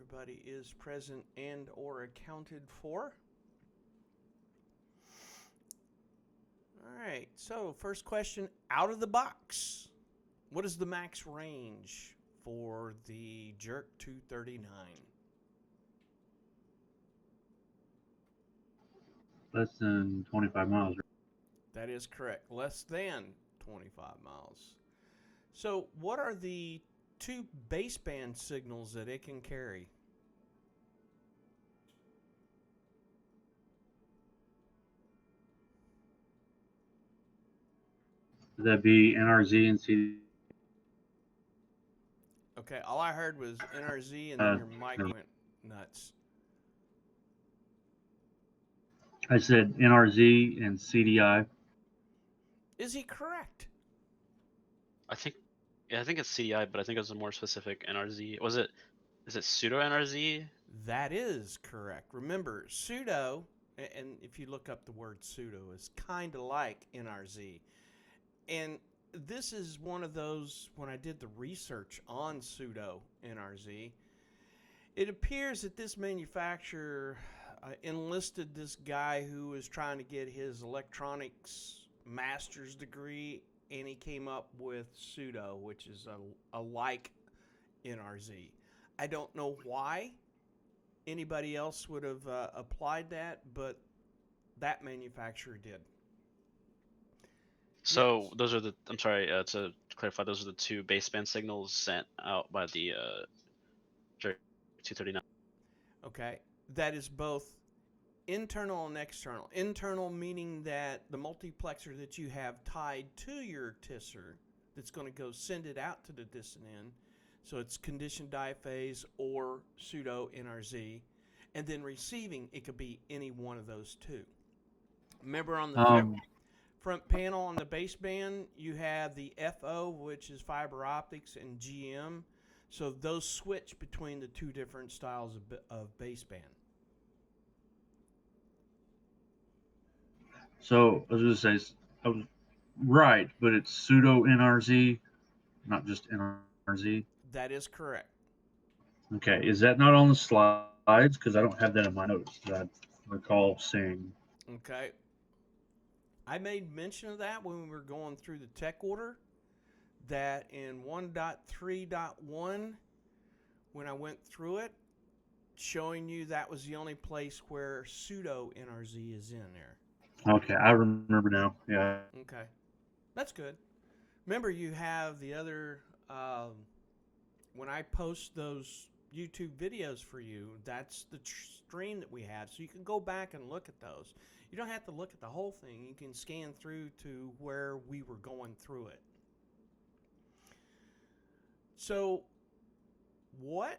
everybody is present and or accounted for. All right, so first question out of the box. What is the max range for the Jerk 239? Less than 25 miles. That is correct. Less than 25 miles. So what are the two baseband signals that it can carry? Would that be NRZ and CD? Okay, all I heard was NRZ and then your mic No. went nuts. I said NRZ and CDI. Is he correct? I think, yeah, I think it's CDI, but I think it was a more specific NRZ. Is it pseudo NRZ? That is correct. Remember, pseudo, and if you look up the word pseudo, is kind of like NRZ. And this is one of those, when I did the research on pseudo NRZ, it appears that this manufacturer enlisted this guy who was trying to get his electronics master's degree, and he came up with pseudo, which is a like NRZ. I don't know why anybody else would have applied that, but that manufacturer did. So Yes. those are the. I'm sorry to clarify. Those are the two baseband signals sent out by the Jerk 239. Okay. That is both internal and external. Internal meaning that the multiplexer that you have tied to your tisser that's going to go send it out to the dissonant. So it's conditioned diphase or pseudo NRZ. And then receiving, it could be any one of those two. Remember on the front panel on the baseband, you have the FO, which is fiber optics, and GM. So those switch between the two different styles of baseband. So I was going to say, I was right, but it's pseudo NRZ, not just NRZ. That is correct. Okay, is that not on the slides? Because I don't have that in my notes that I recall seeing. Okay. I made mention of that when we were going through the tech order, that in 1.3.1, when I went through it, showing you that was the only place where pseudo NRZ is in there. Okay, I remember now. Yeah. Okay. That's good. Remember, you have the other, when I post those YouTube videos for you, that's the stream that we have. So you can go back and look at those. You don't have to look at the whole thing. You can scan through to where we were going through it. So, what?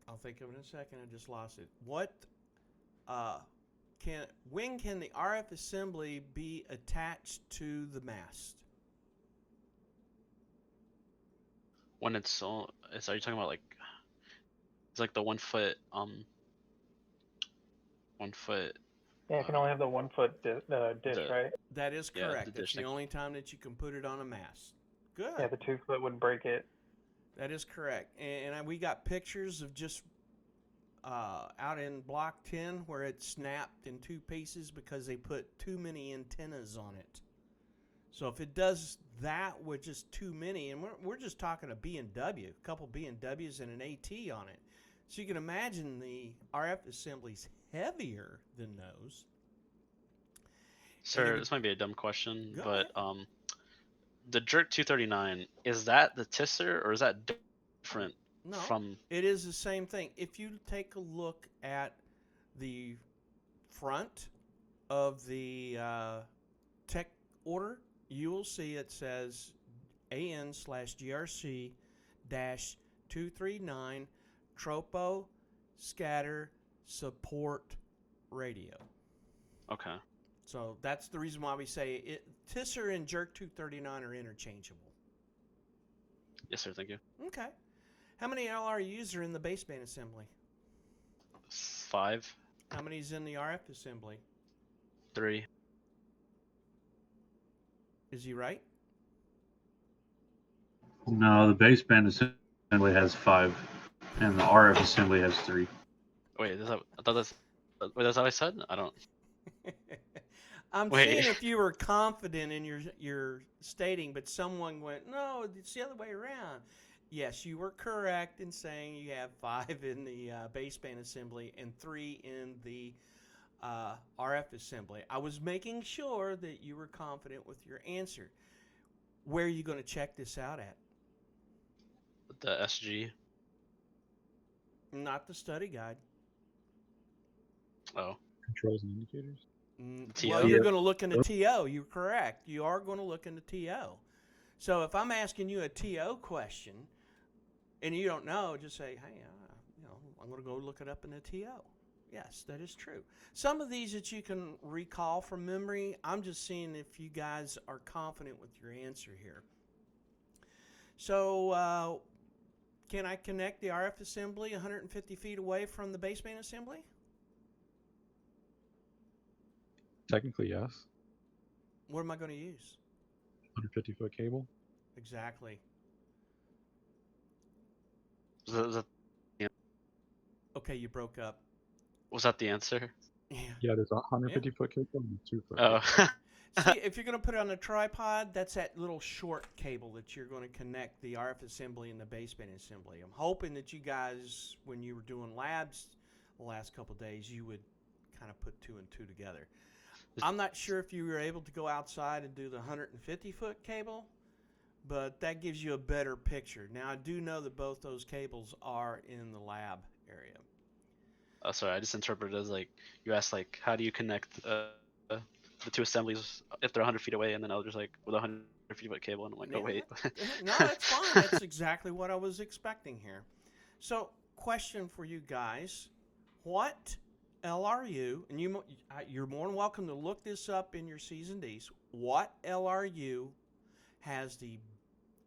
I'll think of it in a second. I just lost it. What? When can the RF assembly be attached to the mast? When it's all, are you talking about like it's like the 1 foot 1 foot Yeah, you can only have the 1 foot dish, the right? That is yeah, the correct. That's dish the thing. only time that you can put it on a mast. Good. Yeah, the 2 foot would break it. That is correct. And we got pictures of just out in Block 10 where it snapped in two pieces because they put too many antennas on it. So if it does that with just too many, and we're just talking a B&W, a couple B&Ws and an AT on it. So you can imagine the RF assembly's heavier than those. Sir, this might be a dumb question, Go but ahead. the Jerk 239, is that the tisser or is that different No, from? it is the same thing. If you take a look at the front of the tech order, you will see it says AN/GRC-239 Tropo Scatter Support Radio. Okay. So that's the reason why we say it. Tisser and Jerk 239 are interchangeable. Yes, sir. Thank you. Okay. How many LRUs are in the baseband assembly? 5, How many is in the RF assembly? 3. Is he right? No, the baseband assembly has 5, and the RF assembly has 3. Wait, I thought that's how I said? I don't. I'm Wait. seeing if you were confident in your stating, but someone went, no, it's the other way around. Yes, you were correct in saying you have 5 in the baseband assembly and 3 in the RF assembly. I was making sure that you were confident with your answer. Where are you going to check this out at? The SG. Not the study guide. Oh. Controls and indicators. Well, TO? you're going to look into TO. You're correct. You are going to look into TO. So if I'm asking you a TO question and you don't know, just say, hey, I'm going to go look it up in the TO. Yes, that is true. Some of these that you can recall from memory, I'm just seeing if you guys are confident with your answer here. So can I connect the RF assembly 150 feet away from the baseband assembly? Technically, yes. What am I going to use? 150-foot cable. Exactly. Was that Okay, you broke up. the answer? Yeah. Yeah, there's a 150-foot cable and a 2-foot. Oh. See, if you're going to put it on a tripod, that's that little short cable that you're going to connect the RF assembly and the baseband assembly. I'm hoping that you guys, when you were doing labs the last couple of days, you would kind of put 2 and 2 together. I'm not sure if you were able to go outside and do the 150-foot cable, but that gives you a better picture. Now, I do know that both those cables are in the lab area. Oh, sorry, I just interpreted it as like you asked like how do you connect the 2 assemblies if they're 100 feet away, and then I was just like with a 150-foot cable, and I'm like, Yeah, oh wait. no, that's fine. That's exactly what I was expecting here. So, question for you guys: what LRU? And you're more than welcome to look this up in your C's and D's. What LRU has the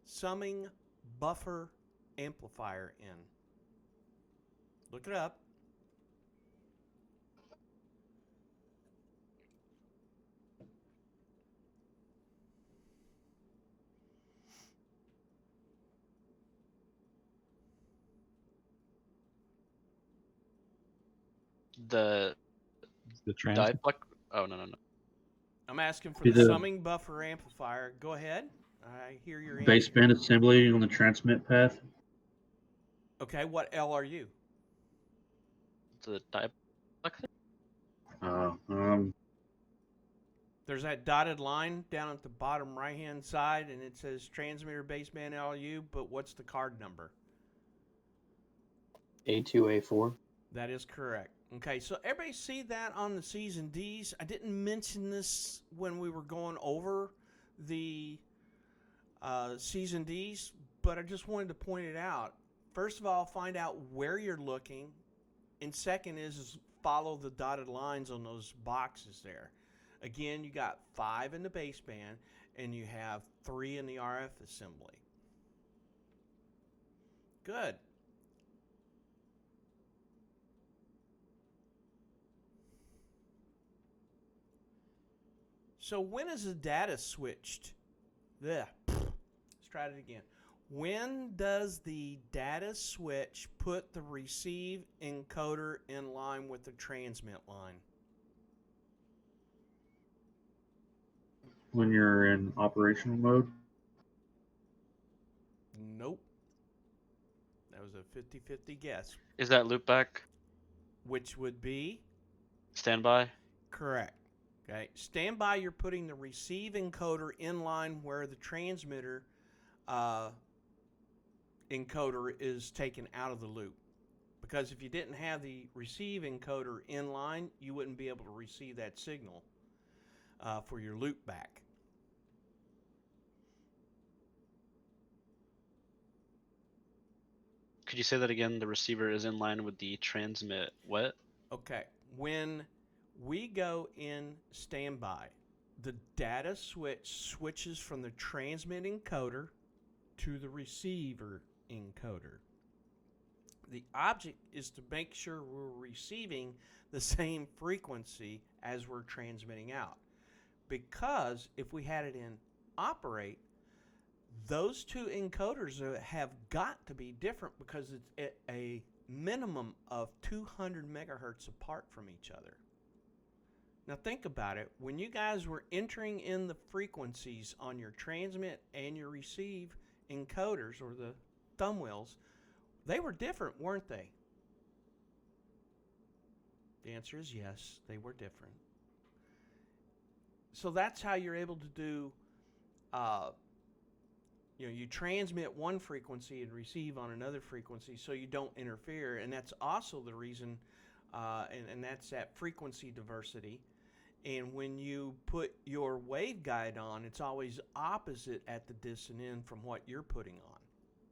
summing buffer amplifier in? Look it up. The transmitter. diplex. Oh no. I'm asking for Be the the- summing buffer amplifier. Go ahead. I hear your answer. Baseband assembly on the transmit path. Okay, what LRU? The diplex. There's that dotted line down at the bottom right-hand side, and it says transmitter baseband LRU, but what's the card number? A2A4. That is correct. Okay, so everybody see that on the C's and D's? I didn't mention this when we were going over the C's and D's, but I just wanted to point it out. First of all, find out where you're looking, and second is follow the dotted lines on those boxes there. Again, you got 5 in the baseband, and you have 3 in the RF assembly. Good. So when is the data switched? Let's try it again. When does the data switch put the receive encoder in line with the transmit line? When you're in operational mode. Nope. That was a 50-50 guess. Is that loopback? Which would be? Standby? Correct. Okay. Standby, you're putting the receive encoder in line where the transmitter encoder is taken out of the loop. Because if you didn't have the receive encoder in line, you wouldn't be able to receive that signal for your loop back. Could you say that again? The receiver is in line with the transmit what? Okay. When we go in standby, the data switch switches from the transmit encoder to the receiver encoder. The object is to make sure we're receiving the same frequency as we're transmitting out. Because if we had it in operate, Those two encoders have got to be different because it's at a minimum of 200 megahertz apart from each other. Now think about it. When you guys were entering in the frequencies on your transmit and your receive encoders, or the thumb wheels, they were different, weren't they? The answer is yes, they were different. So that's how you're able to do, you transmit one frequency and receive on another frequency so you don't interfere. And that's also the reason, and that's that frequency diversity. And when you put your waveguide on, it's always opposite at the distant end from what you're putting on.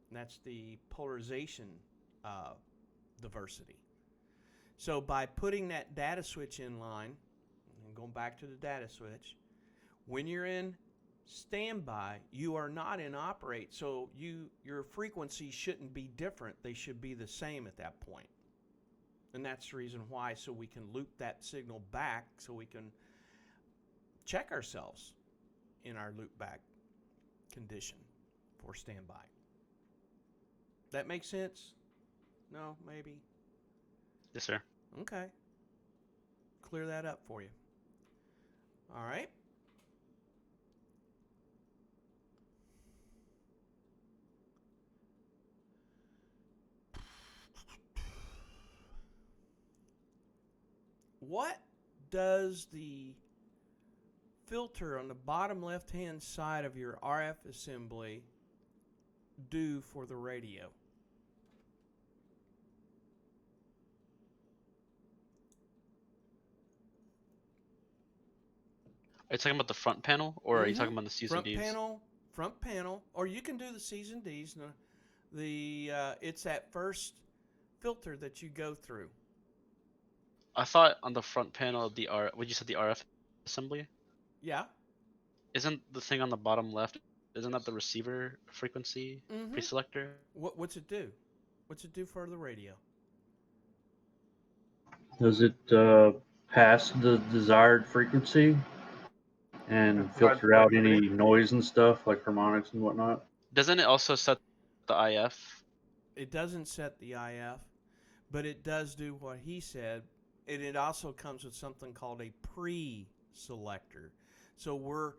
And that's the polarization diversity. So by putting that data switch in line, and going back to the data switch, when you're in standby, you are not in operate. So your frequencies shouldn't be different. They should be the same at that point. And that's the reason why, so we can loop that signal back so we can check ourselves in our loop back condition for standby. That makes sense? No, maybe? Yes, sir. Okay. Clear that up for you. All right. What does the filter on the bottom left-hand side of your RF assembly do for the radio? Are you talking about the front panel, or are you talking about the C's and D's? Front panel, or you can do the C's and D's. No, it's that first filter that you go through. I thought on the front panel, what you said, the RF assembly? Yeah. Isn't the thing on the bottom left, isn't that the receiver frequency preselector? What's it do? What's it do for the radio? Does it pass the desired frequency and filter out any noise and stuff like harmonics and whatnot? Doesn't it also set the IF? It doesn't set the IF, but it does do what he said. And it also comes with something called a pre-selector. So we're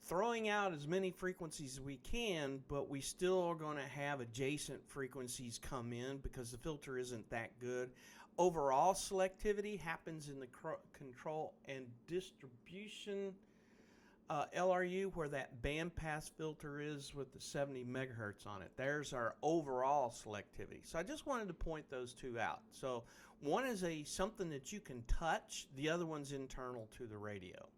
throwing out as many frequencies as we can, but we still are going to have adjacent frequencies come in because the filter isn't that good. Overall selectivity happens in the control and distribution LRU, where that bandpass filter is with the 70 megahertz on it. There's our overall selectivity. So I just wanted to point those two out. So one is something that you can touch. The other one's internal to the radio.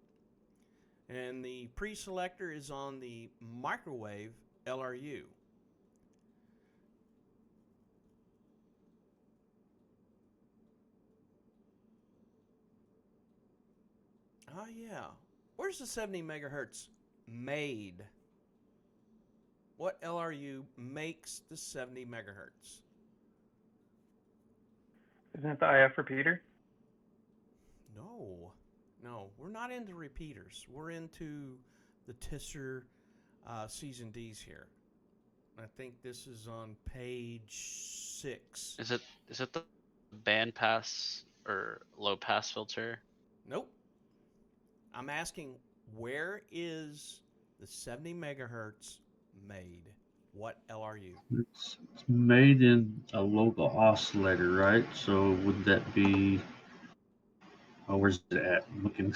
And the pre-selector is on the microwave LRU. Oh, yeah. Where's the 70 megahertz made? What LRU makes the 70 megahertz? Isn't it the IF repeater? No, we're not into repeaters. We're into the Tisser C's and D's here. I think this is on page 6. Is it the band pass or low pass filter? Nope. I'm asking, where is the 70 megahertz made? What LRU? It's made in a local oscillator, right? So would that be? Oh, where's it at? I'm looking.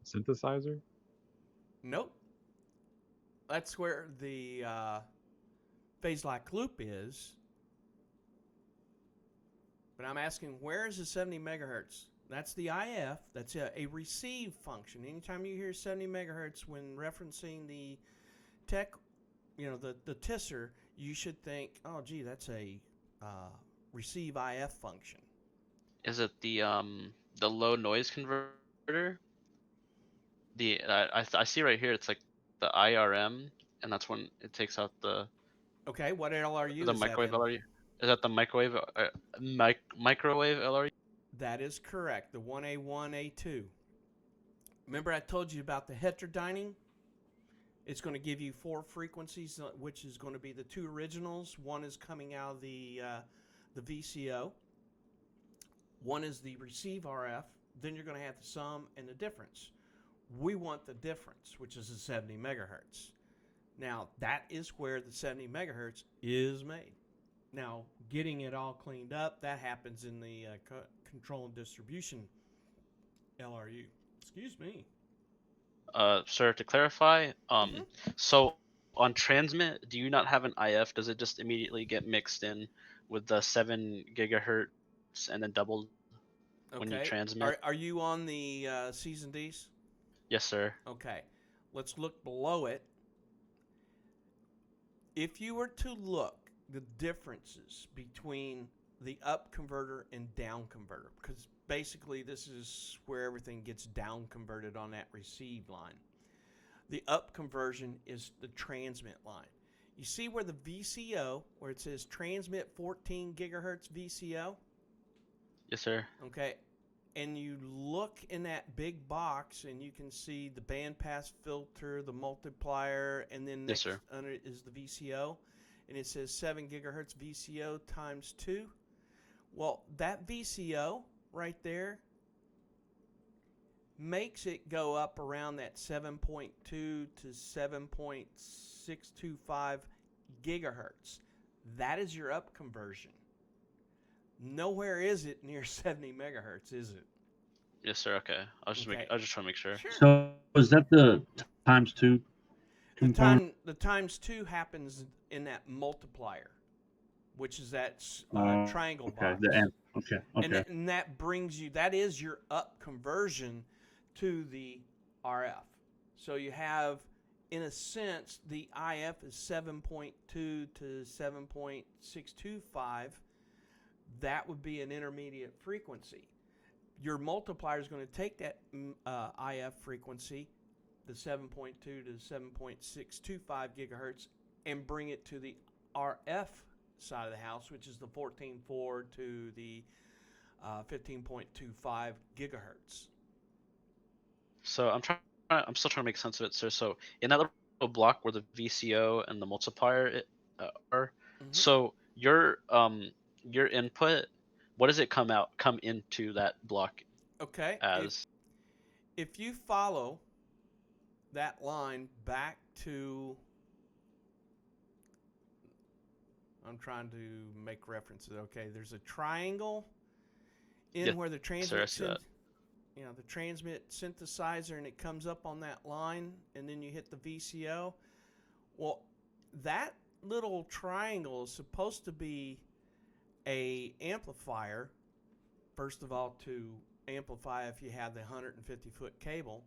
Synthesizer? Nope. That's where the phase-lock loop is. But I'm asking, where is the 70 megahertz? That's the IF. That's a receive function. Anytime you hear 70 megahertz when referencing the tech, the Tisser, you should think, oh, gee, that's a receive IF function. Is it the low noise converter? I see right here, it's like the IRM, and that's when it takes out the. Okay, what LRU the is microwave that in? LRU? Is that the microwave microwave LRU? That is correct. The 1A1, A2. Remember I told you about the heterodyning? It's going to give you 4 frequencies, which is going to be the 2 originals. One is coming out of the VCO. One is the receive RF. Then you're going to have the sum and the difference. We want the difference, which is the 70 megahertz. Now, that is where the 70 megahertz is made. Now, getting it all cleaned up, that happens in the control and distribution LRU. Excuse me. Sir, to clarify, so on transmit, do you not have an IF? Does it just immediately get mixed in with the 7 gigahertz and then doubled when you Okay. transmit? Are you on the C's and D's? Yes, sir. Okay. Let's look below it. If you were to look the differences between the up converter and down converter, because basically this is where everything gets down converted on that receive line. The up conversion is the transmit line. You see where the VCO, where it says transmit 14 gigahertz VCO? Yes, sir. Okay. And you look in that big box and you can see the bandpass filter, the multiplier, and then next under it is the VCO. And it says 7 gigahertz VCO times 2. Well, that VCO right there makes it go up around that 7.2 to 7.625 gigahertz. That is your up conversion. Nowhere is it near 70 megahertz, is it? Yes, sir. Okay. I was just trying to make sure. Sure. So is that the times 2 component? The times 2 happens in that multiplier, which is that triangle box. Okay. And that brings you, that is your up conversion to the RF. So you have, in a sense, the IF is 7.2 to 7.625. That would be an intermediate frequency. Your multiplier is going to take that IF frequency, the 7.2 to 7.625 gigahertz, and bring it to the RF side of the house, which is the 14.4 to the 15.25 gigahertz. So I'm still trying to make sense of it, sir. So in that little block where the VCO and the multiplier are, so your input, what does it come into that block? Okay. As if you follow that line back to, I'm trying to make references. Okay, there's a triangle in where the transmit, the transmit synthesizer, and it comes up on that line, and then you hit the VCO. Well, that little triangle is supposed to be a amplifier, first of all, to amplify if you have the 150-foot cable.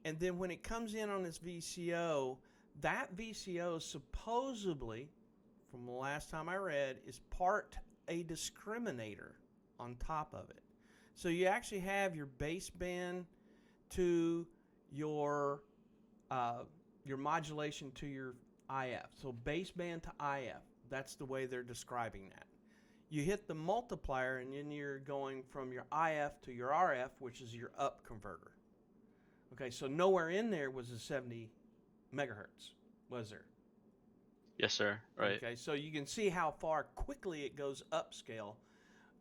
And then when it comes in on this VCO, that VCO supposedly, from the last time I read, is part a discriminator on top of it. So you actually have your baseband to your modulation to your IF. So baseband to IF, that's the way they're describing that. You hit the multiplier, and then you're going from your IF to your RF, which is your up converter. Okay, so nowhere in there was a 70 megahertz, was there? Yes, sir. Right. Okay, so you can see how far quickly it goes upscale,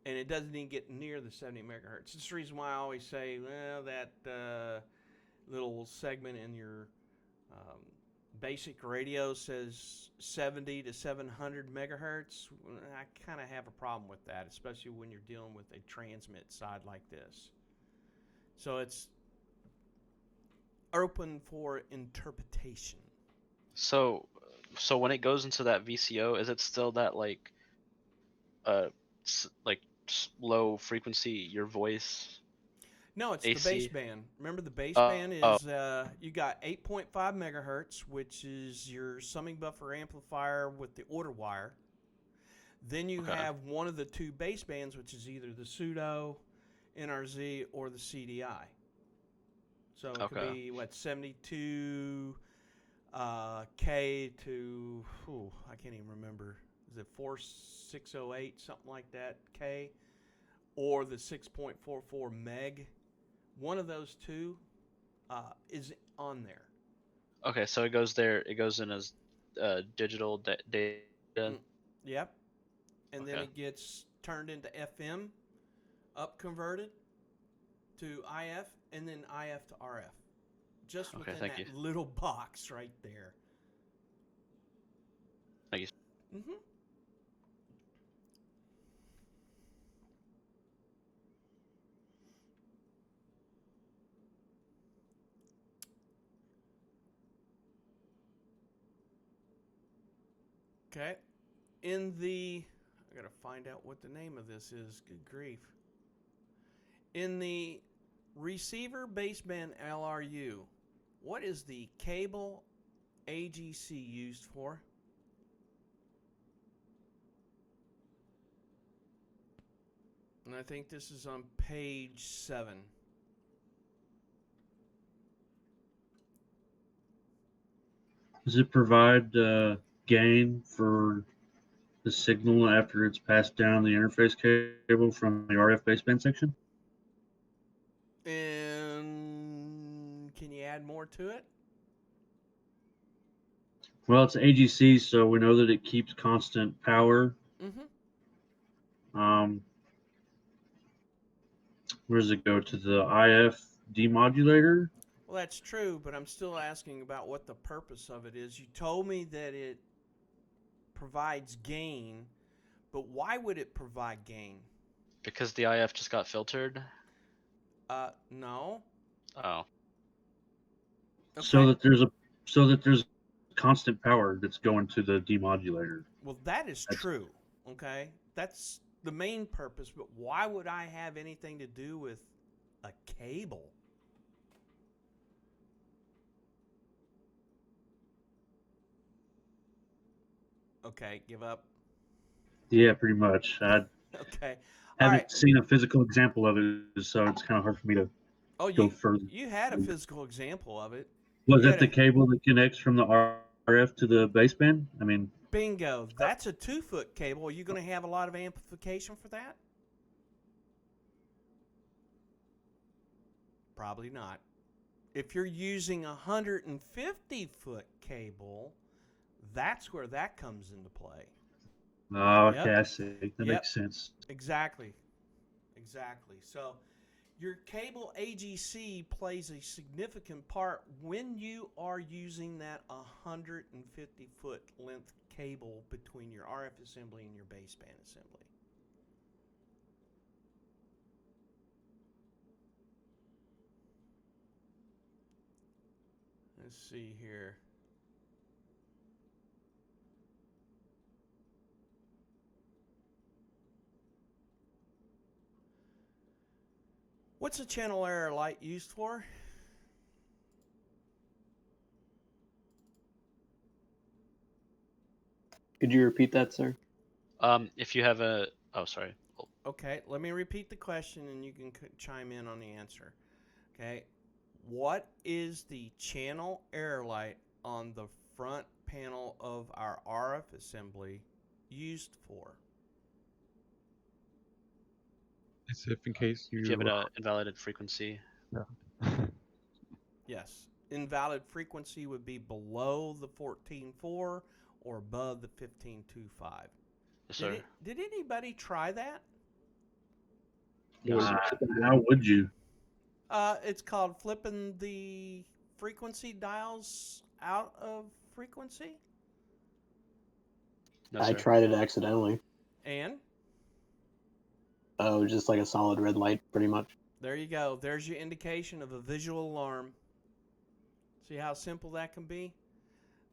and it doesn't even get near the 70 megahertz. That's the reason why I always say, well, that little segment in your basic radio says 70 to 700 megahertz. I kind of have a problem with that, especially when you're dealing with a transmit side like this. So it's open for interpretation. So when it goes into that VCO, is it still that like low frequency, your voice? No, it's AC? the baseband. Remember, the baseband is you got 8.5 megahertz, which is your summing buffer amplifier with the order wire. Then you have one of the 2 basebands, which is either the pseudo, NRZ, or the CDI. So it could be 72 K to I can't even remember. Is it 4608, something like that, K, or the 6.44 meg? One of those 2 is on there. Okay, so it goes there. It goes in as digital data. Yep. And then Okay. it gets turned into FM, up converted to IF, and then IF to RF. Just Okay, within thank that you. little box right there. Thank you. Mm-hmm. Okay. I gotta find out what the name of this is. Good grief. In the receiver baseband LRU, what is the cable AGC used for? And I think this is on page 7. Does it provide gain for the signal after it's passed down the interface cable from the RF baseband section? And can you add more to it? Well, it's AGC, so we know that it keeps constant power. Mm-hmm. Where does it go to the IF demodulator? Well, that's true, but I'm still asking about what the purpose of it is. You told me that it provides gain, but why would it provide gain? Because the IF just got filtered. No. Oh. Okay. So that there's constant power that's going to the demodulator. Well, that is true. Okay, that's the main purpose. But why would I have anything to do with a cable? Okay, give up. Yeah, pretty much. I Okay. All haven't right. seen a physical example of it, so it's kind of hard for me to Oh, go further. you had a physical example of it. Was You that had the a cable that connects from the RF to the baseband? I mean, bingo. That's a 2-foot cable. Are you going to have a lot of amplification for that? Probably not. If you're using a 150-foot cable, that's where that comes into play. oh, okay, Yep. I see. That Yep. makes sense. Exactly. So your cable AGC plays a significant part when you are using that 150-foot length cable between your RF assembly and your baseband assembly. Let's see here. What's a channel error light used for? Could you repeat that, sir? If you have a. Oh, sorry. Okay, let me repeat the question and you can chime in on the answer. Okay, what is the channel error light on the front panel of our RF assembly used for? It's if in case If you have you. an invalidated frequency. Yeah. Yes. Invalid frequency would be below the 14.4 or above the 15.25. Yes, sir. Did anybody try that? No, sir. How would you? It's called flipping the frequency dials out of frequency. No, I sir. tried it accidentally. And Oh, just like a solid red light, pretty much. there you go. There's your indication of a visual alarm. See how simple that can be?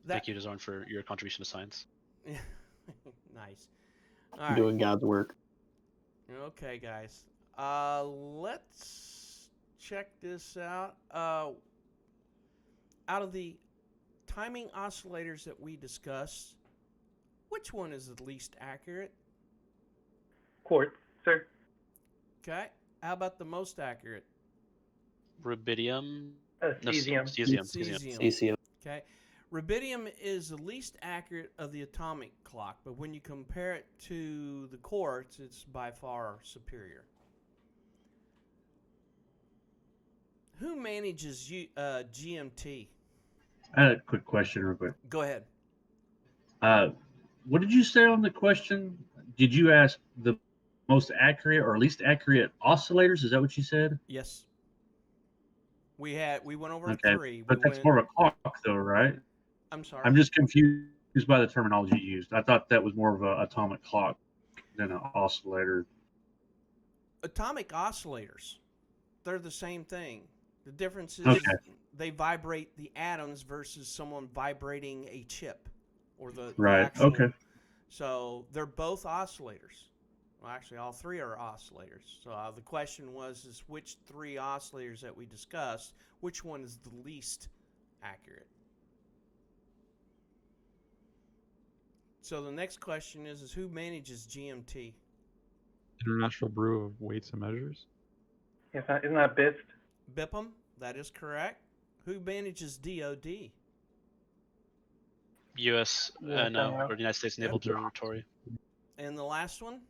Thank you, Design, for your contribution to science. Nice. All right. Doing God's work. Okay, guys. Let's check this out. Out of the timing oscillators that we discussed, which one is the least accurate? Quartz, sir. Okay. How about the most accurate? Rubidium. No, Cesium. cesium. Cesium. Okay. Rubidium is the least accurate of the atomic clock, but when you compare it to the quartz, it's by far superior. Who manages GMT? I had a quick question, real quick. Go ahead. What did you say on the question? Did you ask the most accurate or least accurate oscillators? Is that what you said? Yes. We went over Okay, 3. We but that's went. more of a clock, though, right? I'm sorry. I'm just confused by the terminology you used. I thought that was more of an atomic clock than an oscillator. Atomic oscillators. They're the same thing. The difference is Okay, they vibrate the atoms versus someone vibrating a chip or the right. actual. Okay. So they're both oscillators. Well, actually, all 3 are oscillators. So the question is which 3 oscillators that we discussed, which one is the least accurate? So the next question is who manages GMT? International Bureau of Weights and Measures. Isn't that BIST? BIPM, that is correct. Who manages DOD? U.S. Yeah, or the United States Naval Observatory. And the last one?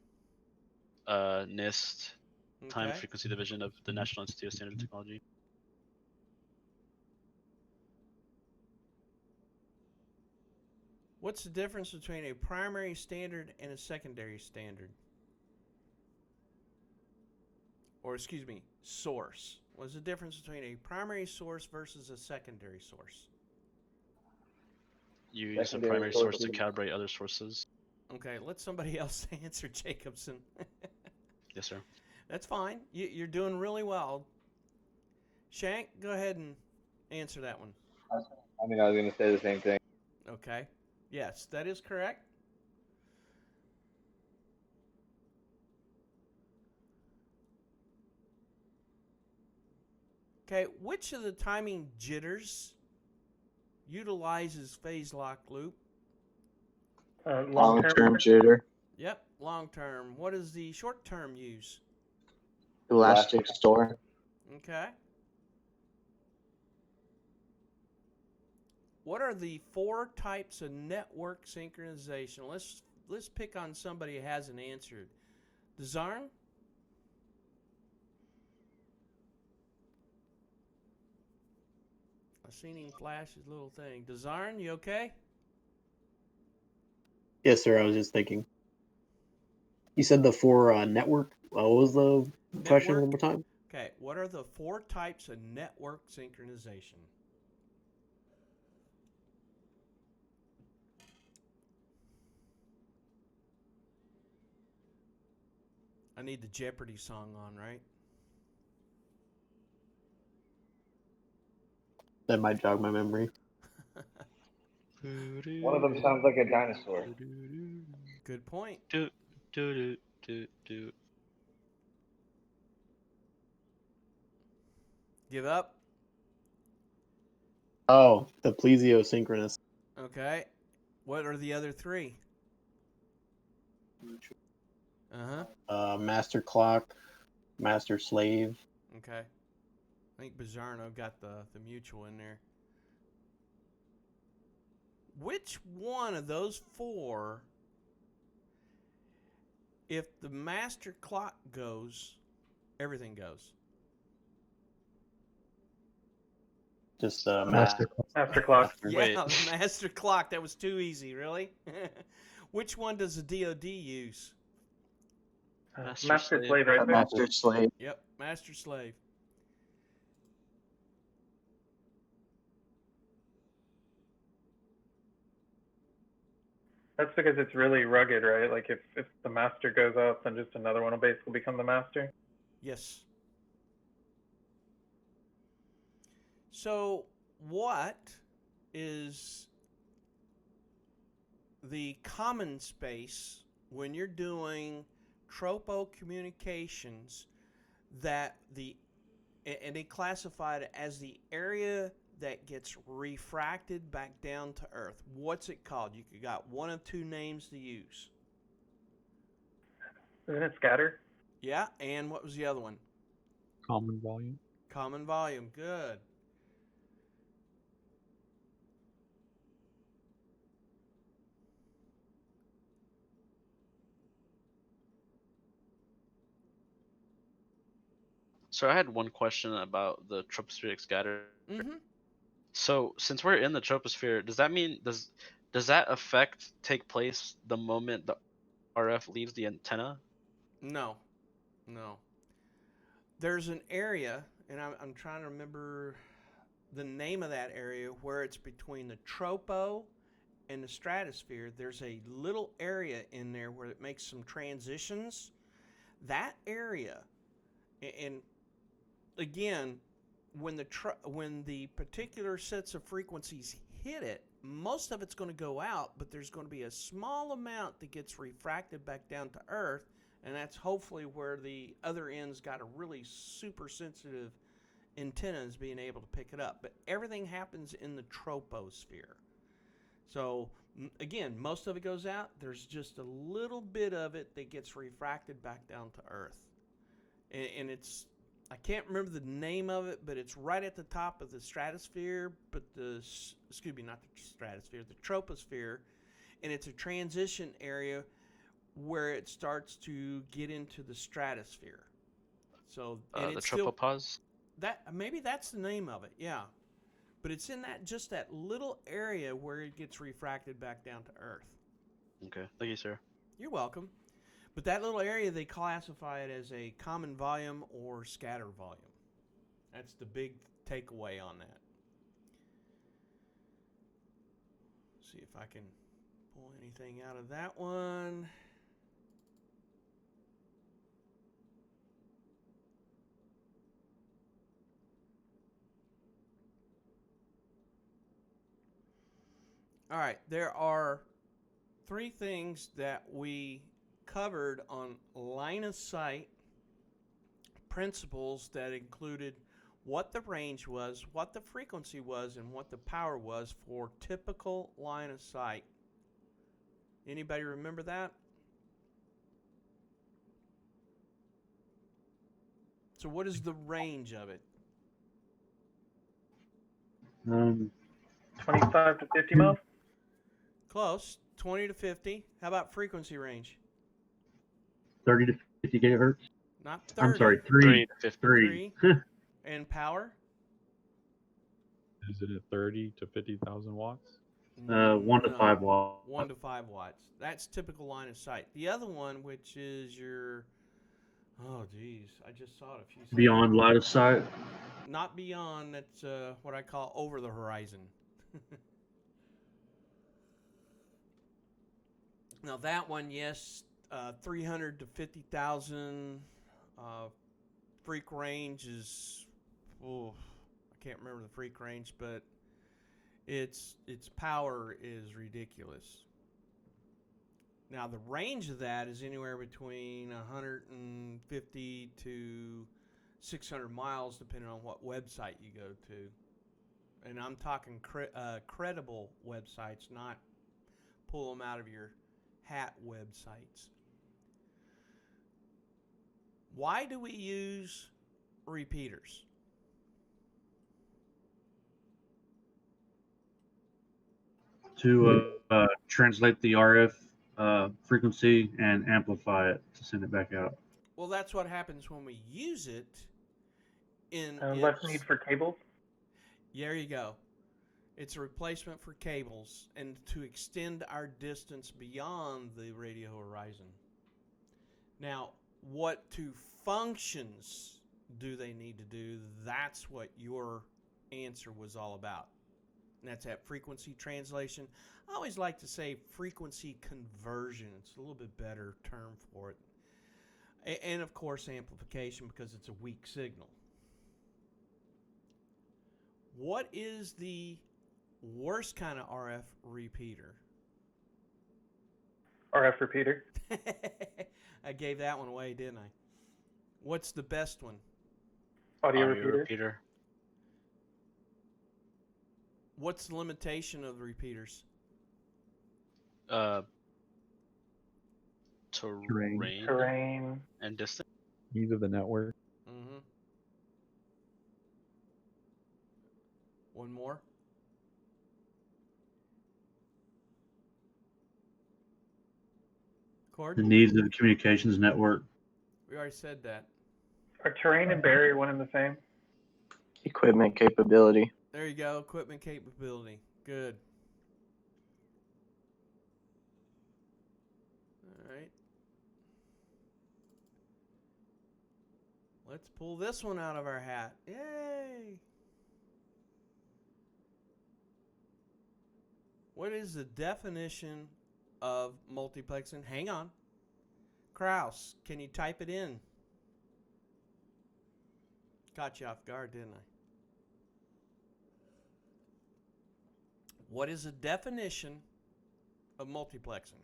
NIST, Time Okay. Frequency Division of the National Institute of Standard Technology. What's the difference between a primary standard and a secondary standard? Or, excuse me, source. What's the difference between a primary source versus a secondary source? You use a Secondary primary source to sources. calibrate other sources. Okay, let somebody else answer, Jacobson. Yes, sir. That's fine. You're doing really well. Shank, go ahead and answer that one. I mean, I was gonna say the same thing. Okay. Yes, that is correct. Okay, which of the timing jitters utilizes phase lock loop? Long-term jitter, Yep, long term. What does the short term use? elastic store, Okay. What are the 4 types of network synchronization? Let's pick on somebody who hasn't answered. Desarn? I seen him flash his little thing. Desarn, you okay? Yes, sir. I was just thinking. You said the 4 network. What was the question one more time? Okay, what are the 4 types of network synchronization? I need the Jeopardy song on, right? that might jog my memory. One of them sounds like a dinosaur. Good point. Do, do, do, do. Give up. Oh, the plesiosynchronous. Okay. What are the other 3? Master clock, master slave. Okay. I think Bizarno got the mutual in there. Which one of those 4, if the master clock goes, everything goes? Just Master Master clock. Yeah, Wait. the master clock. That was too easy, really. Which one does the DoD use? Master slave, right there. Master slave. Yep, master slave. That's because it's really rugged, right? Like if the master goes out, then just another one will basically become the master. Yes. So, what is the common space when you're doing tropo communications that and they classify it as the area that gets refracted back down to Earth? What's it called? You got one of 2 names to use. Isn't it scatter? Yeah, and what was the other one? common volume. Common volume. Good. So I had one question about the tropospheric scatter. Mm-hmm. So since we're in the troposphere, does that mean does that effect take place the moment the RF leaves the antenna? No, no. There's an area, and I'm trying to remember the name of that area where it's between the tropo and the stratosphere. There's a little area in there where it makes some transitions. That area, and again, when the particular sets of frequencies hit it, most of it's going to go out, but there's going to be a small amount that gets refracted back down to Earth, and that's hopefully where the other end's got a really super sensitive antennas being able to pick it up. But everything happens in the troposphere. So again, most of it goes out. There's just a little bit of it that gets refracted back down to Earth, and it's, I can't remember the name of it, but it's right at the top of the stratosphere, but not the stratosphere, the troposphere, and it's a transition area where it starts to get into the stratosphere. So, and The it's still tropopause? that, maybe that's the name of it, yeah. But it's in that little area where it gets refracted back down to Earth. Okay, thank you, sir. You're welcome. But that little area, they classify it as a common volume or scatter volume. That's the big takeaway on that. See if I can pull anything out of that one. All right, there are 3 things that we covered on line of sight principles that included what the range was, what the frequency was, and what the power was for typical line of sight. Anybody remember that? So what is the range of it? 25 to 50 miles. Close, 20 to 50. How about frequency range? 30 to 50 gigahertz. Not 30. I'm sorry, 3 to 50. 3. And power? Is it at 30 to 50,000 watts? 1 to 5 watts. 1 to 5 watts. That's typical line of sight. The other one, which is your, oh geez, I just saw it a few seconds Beyond line of sight. Not beyond, that's what I call over the horizon. Now that one, yes, 300 to 50,000 freak range is, I can't remember the freak range, but its power is ridiculous. Now the range of that is anywhere between 150 to 600 miles, depending on what website you go to. And I'm talking credible websites, not pull them out of your hat websites. Why do we use repeaters? To translate the RF frequency and amplify it to send it back out. Well, that's what happens when we use it in Less need for cables. There you go. It's a replacement for cables and to extend our distance beyond the radio horizon. Now, what 2 functions do they need to do? That's what your answer was all about. And that's that frequency translation. I always like to say frequency conversion. It's a little bit better term for it. And of course, amplification, because it's a weak signal. What is the worst kind of RF repeater? RF repeater. I gave that one away, didn't I? What's the best one? Audio repeater. What's the limitation of the repeaters? Terrain and distance. Needs of the network. Mm-hmm. One more. Cord? The needs of the communications network. We already said that. Are terrain and barrier one and the same? Equipment capability. There you go. Equipment capability. Good. All right. Let's pull this one out of our hat. Yay! What is the definition of multiplexing? Hang on. Kraus, can you type it in? Caught you off guard, didn't I? What is the definition of multiplexing?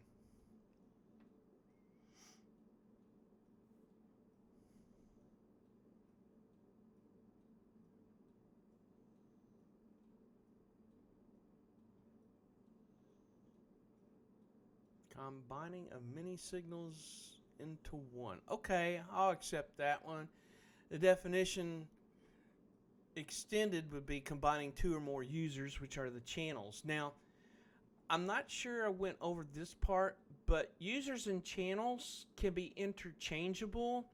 Combining of many signals into one. Okay, I'll accept that one. The definition extended would be combining two or more users, which are the channels. Now, I'm not sure I went over this part, but users and channels can be interchangeable,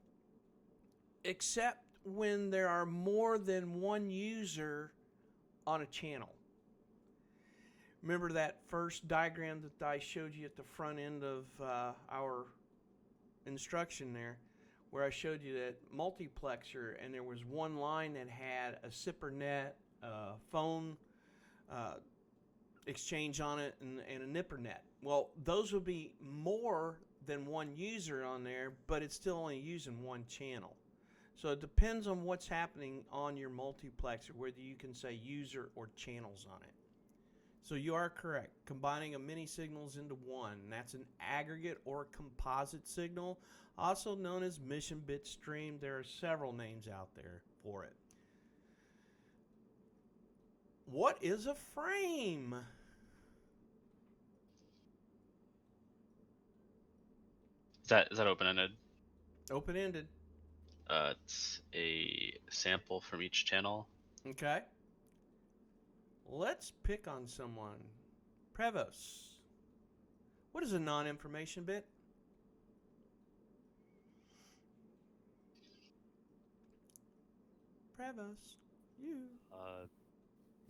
except when there are more than one user on a channel. Remember that first diagram that I showed you at the front end of our instruction there, where I showed you that multiplexer, and there was one line that had a SIPRnet, phone exchange on it, and a NIPRnet. Well, those would be more than one user on there, but it's still only using one channel. So it depends on what's happening on your multiplexer, whether you can say user or channels on it. So you are correct. Combining of many signals into one. That's an aggregate or composite signal, also known as mission bit stream. There are several names out there for it. What is a frame? Is that open-ended? Open-ended. It's a sample from each channel. Okay. Let's pick on someone. Prevost. What is a non-information bit? Prevost. You.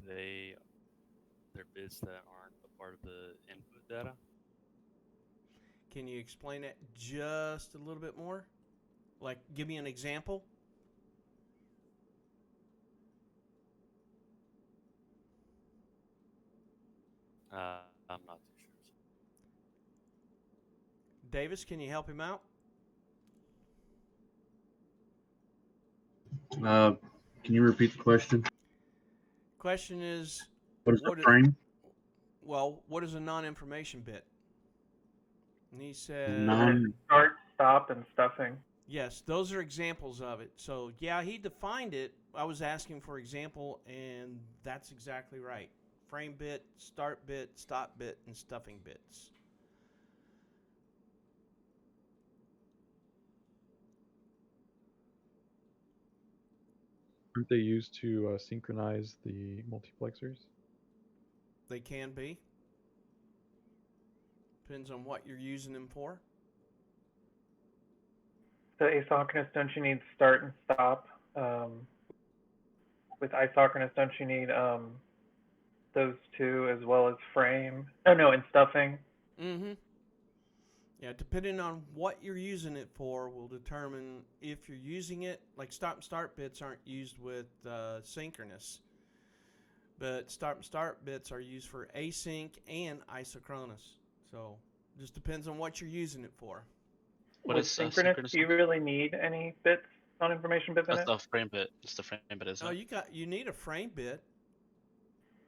They're bits that aren't a part of the input data. Can you explain it just a little bit more? Like, give me an example. I'm not too sure. Davis, can you help him out? Can you repeat the question? Question is, What is the frame? what is a non-information bit? And he said, Start, stop, and stuffing. yes, those are examples of it. So, yeah, he defined it. I was asking for example, and that's exactly right. Frame bit, start bit, stop bit, and stuffing bits. Aren't they used to synchronize the multiplexers? They can be. Depends on what you're using them for. So asynchronous, don't you need start and stop? With isynchronous, don't you need those two as well as frame? Oh no, and stuffing. Mm-hmm. Yeah, depending on what you're using it for will determine if you're using it. Like stop and start bits aren't used with synchronous, but stop and start bits are used for async and isochronous. So just depends on what you're using it for. What With is synchronous, do you really need any bits, non-information bits in That's it? the frame bit. It's the frame bit, isn't Oh, it? you need a frame bit.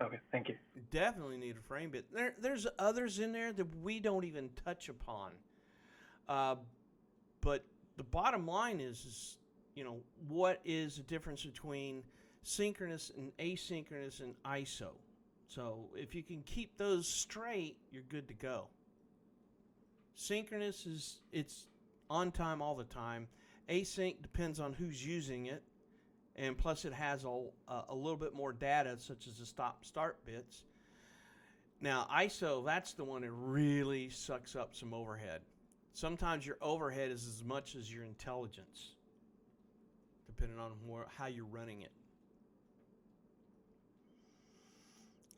Okay, thank you. You definitely need a frame bit. There's others in there that we don't even touch upon. But the bottom line is, what is the difference between synchronous and asynchronous and ISO? So if you can keep those straight, you're good to go. Synchronous it's on time all the time. Async depends on who's using it, and plus it has a little bit more data, such as the stop and start bits. Now ISO, that's the one that really sucks up some overhead. Sometimes your overhead is as much as your intelligence, depending on how you're running it.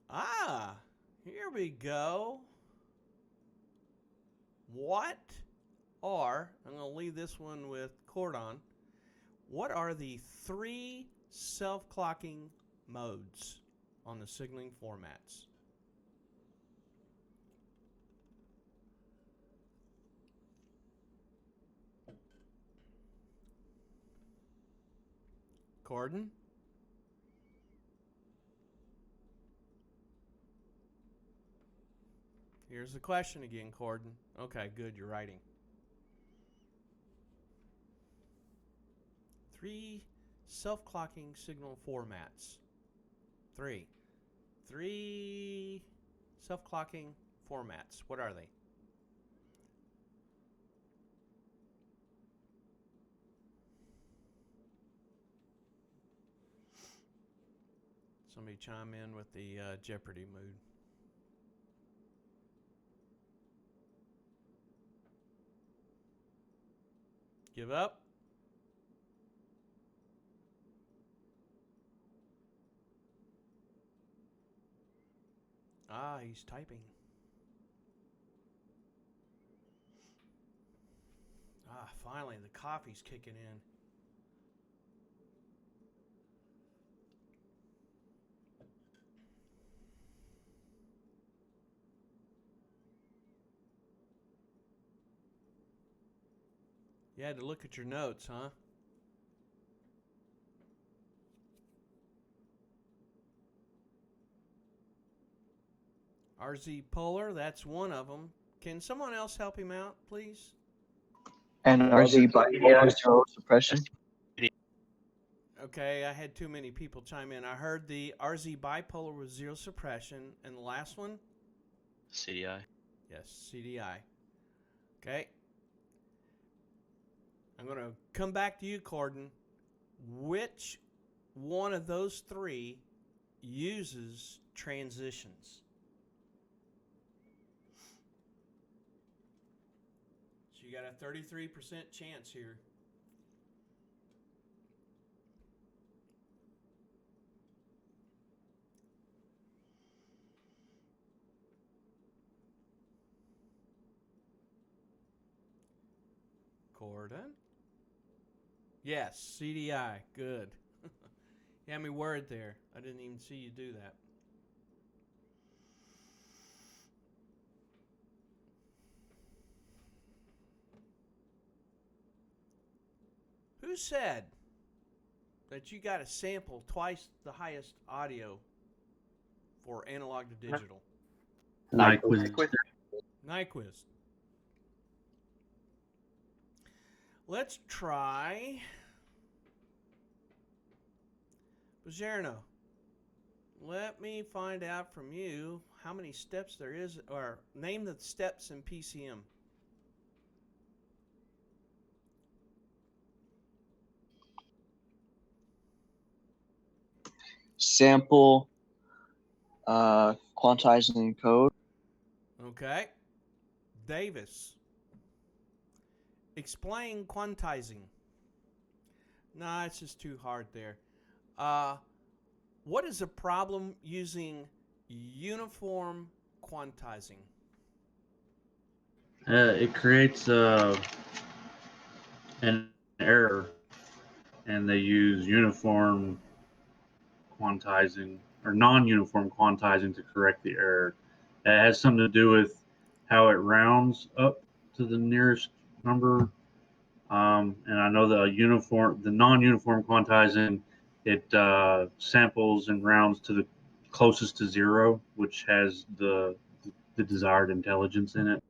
Here we go. What are, I'm going to leave this one with Cordon. What are the 3 self-clocking modes on the signaling formats? Cordon? Here's the question again, Cordon. Okay, good, you're writing. 3 self-clocking signal formats. 3 self-clocking formats. What are they? Somebody chime in with the Jeopardy mood. Give up? He's typing. Finally, the coffee's kicking in. You had to look at your notes, huh? RZ Polar, that's one of them. Can someone else help him out, please? And RZ bipolar zero suppression. Okay, I had too many people chime in. I heard the RZ bipolar with 0 suppression, and the last one? CDI. Yes, CDI. Okay. I'm going to come back to you, Cordon. Which one of those 3 uses transitions? So you got a 33% chance here. Cordon? Yes, CDI. Good. You had me worried there. I didn't even see you do that. Who said that you got to sample twice the highest audio for analog to digital? Nyquist. Nyquist. Let's try Bizerno. Let me find out from you how many steps there is, or name the steps in PCM. Sample, quantizing code. Okay. Davis. Explain quantizing. Nah, it's just too hard there. What is a problem using uniform quantizing? It creates an error, and they use uniform quantizing or non-uniform quantizing to correct the error. It has something to do with how it rounds up to the nearest number. And I know the non-uniform quantizing, it samples and rounds to the closest to 0, which has the desired intelligence in it.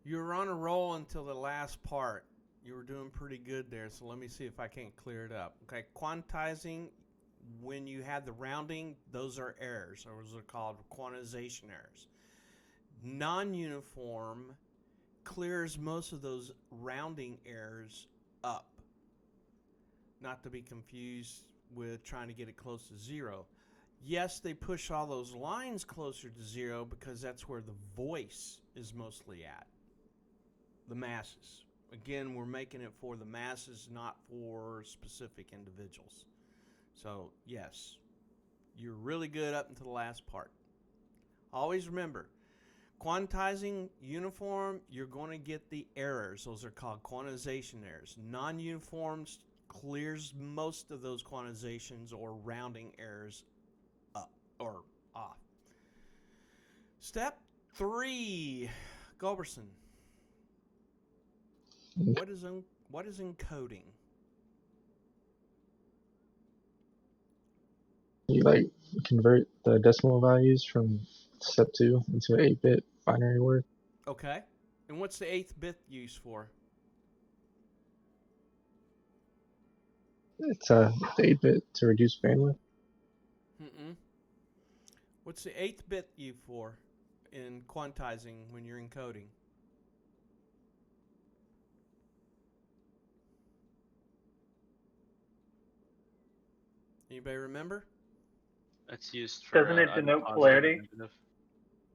You were on a roll until the last part. You were doing pretty good there, so let me see if I can't clear it up. Okay, quantizing, when you have the rounding, those are errors. Those are called quantization errors. Non-uniform clears most of those rounding errors up. Not to be confused with trying to get it close to 0. Yes, they push all those lines closer to 0 because that's where the voice is mostly at. The masses. Again, we're making it for the masses, not for specific individuals. So, yes, You're really good up until the last part. Always remember, quantizing uniform, you're going to get the errors. Those are called quantization errors. Non-uniforms clears most of those quantizations or rounding errors up or off. Step 3, Gulberson. What is encoding? You convert the decimal values from step 2 into an 8-bit binary word. Okay. And what's the 8th bit used for? It's the 8-bit to reduce bandwidth. What's the 8th bit used for in quantizing when you're encoding? Anybody remember? It's used for. Doesn't it either denote positive or polarity? negative.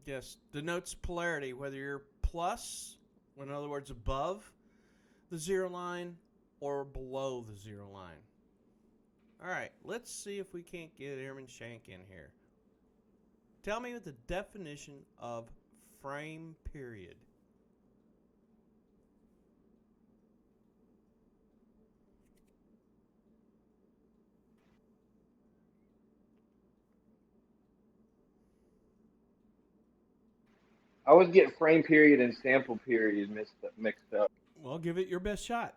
Yes, denotes polarity, whether you're plus, in other words, above the 0 line or below the 0 line. All right, let's see if we can't get Airman Shank in here. Tell me what the definition of frame period. I always get frame period and sample period mixed up. Well, give it your best shot.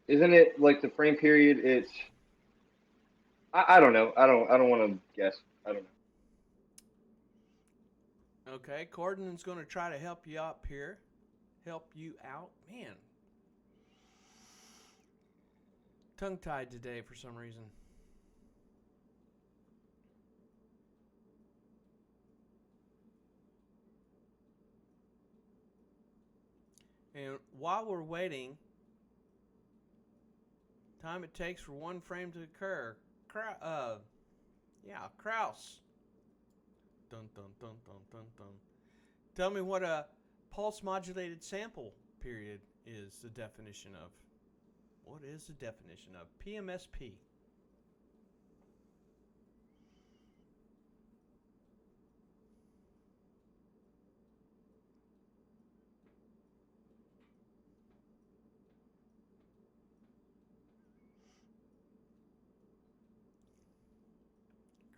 Isn't it like the frame period? It's I don't know. I don't want to guess. I don't know. Okay, Cordon's going to try to help you up here. Help you out. Man. Tongue-tied today for some reason. And while we're waiting, time it takes for one frame to occur. Kraus. Dun dun dun dun dun dun. Tell me what a pulse modulated sample period is the definition of. What is the definition of PMSP?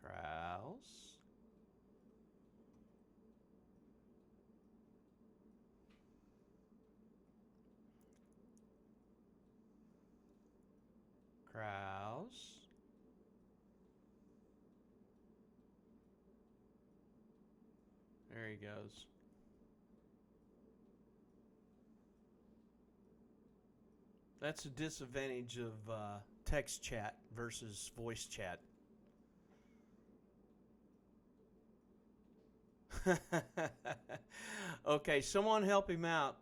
Kraus. Kraus. There he goes. That's a disadvantage of text chat versus voice chat. Okay, someone help him out.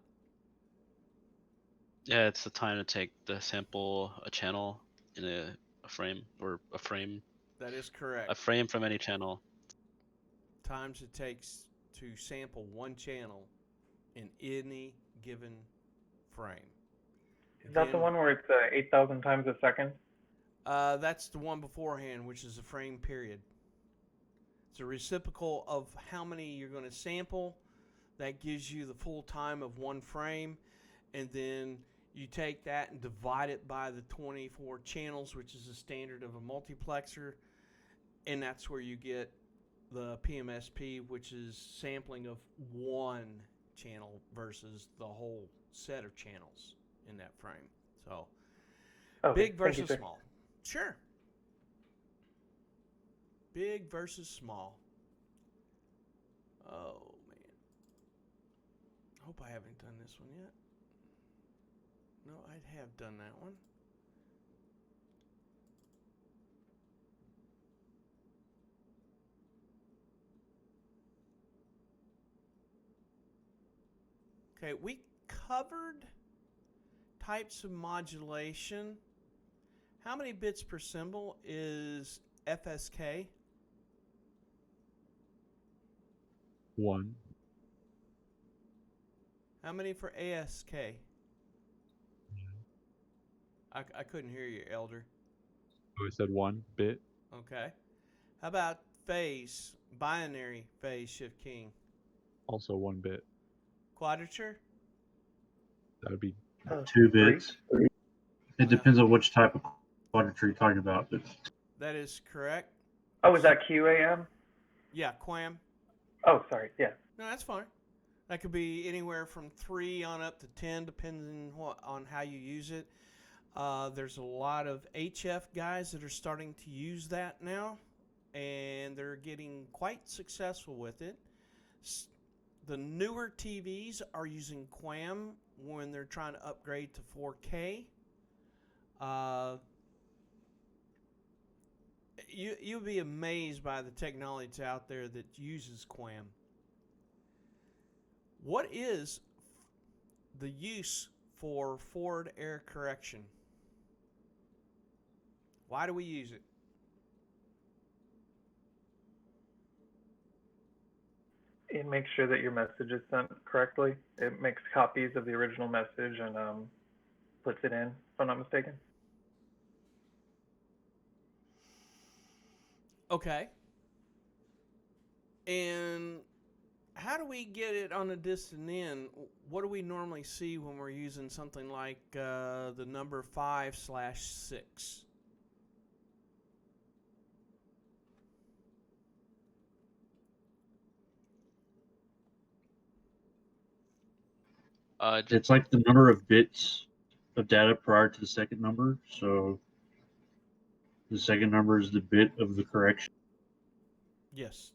Yeah, it's the time to take the sample a channel in a frame or a frame. That is correct. A frame from any channel. Times it takes to sample one channel in any given frame. Is that the one where it's 8,000 times a second? That's the one beforehand, which is a frame period. It's a reciprocal of how many you're going to sample. That gives you the full time of one frame. And then you take that and divide it by the 24 channels, which is the standard of a multiplexer. And that's where you get the PMSP, which is sampling of one channel versus the whole set of channels in that frame. So, Okay, big versus thank you, sir. small. Sure. Big versus small. Oh, man. Hope I haven't done this one yet. No, I have done that one. Okay, we covered types of modulation. How many bits per symbol is FSK? 1. How many for ASK? I couldn't hear you, Elder. So we said 1 bit. Okay. How about phase, binary phase shift keying? Also 1 bit. Quadrature? That would be 2 3. bits. It depends on which type of quadrature you're talking about. But That is correct. Oh, is that QAM? Yeah, QAM. Oh, sorry. Yeah. No, that's fine. That could be anywhere from 3 on up to 10, depending on how you use it. There's a lot of HF guys that are starting to use that now, and they're getting quite successful with it. The newer TVs are using QAM when they're trying to upgrade to 4K. You'll be amazed by the technology that's out there that uses QAM. What is the use for forward error correction? Why do we use it? It makes sure that your message is sent correctly. It makes copies of the original message and puts it in, if I'm not mistaken. Okay. And how do we get it on a distant end? What do we normally see when we're using something like the number 5/6? it's like the number of bits of data prior to the second number. So the second number is the bit of the correction. Yes.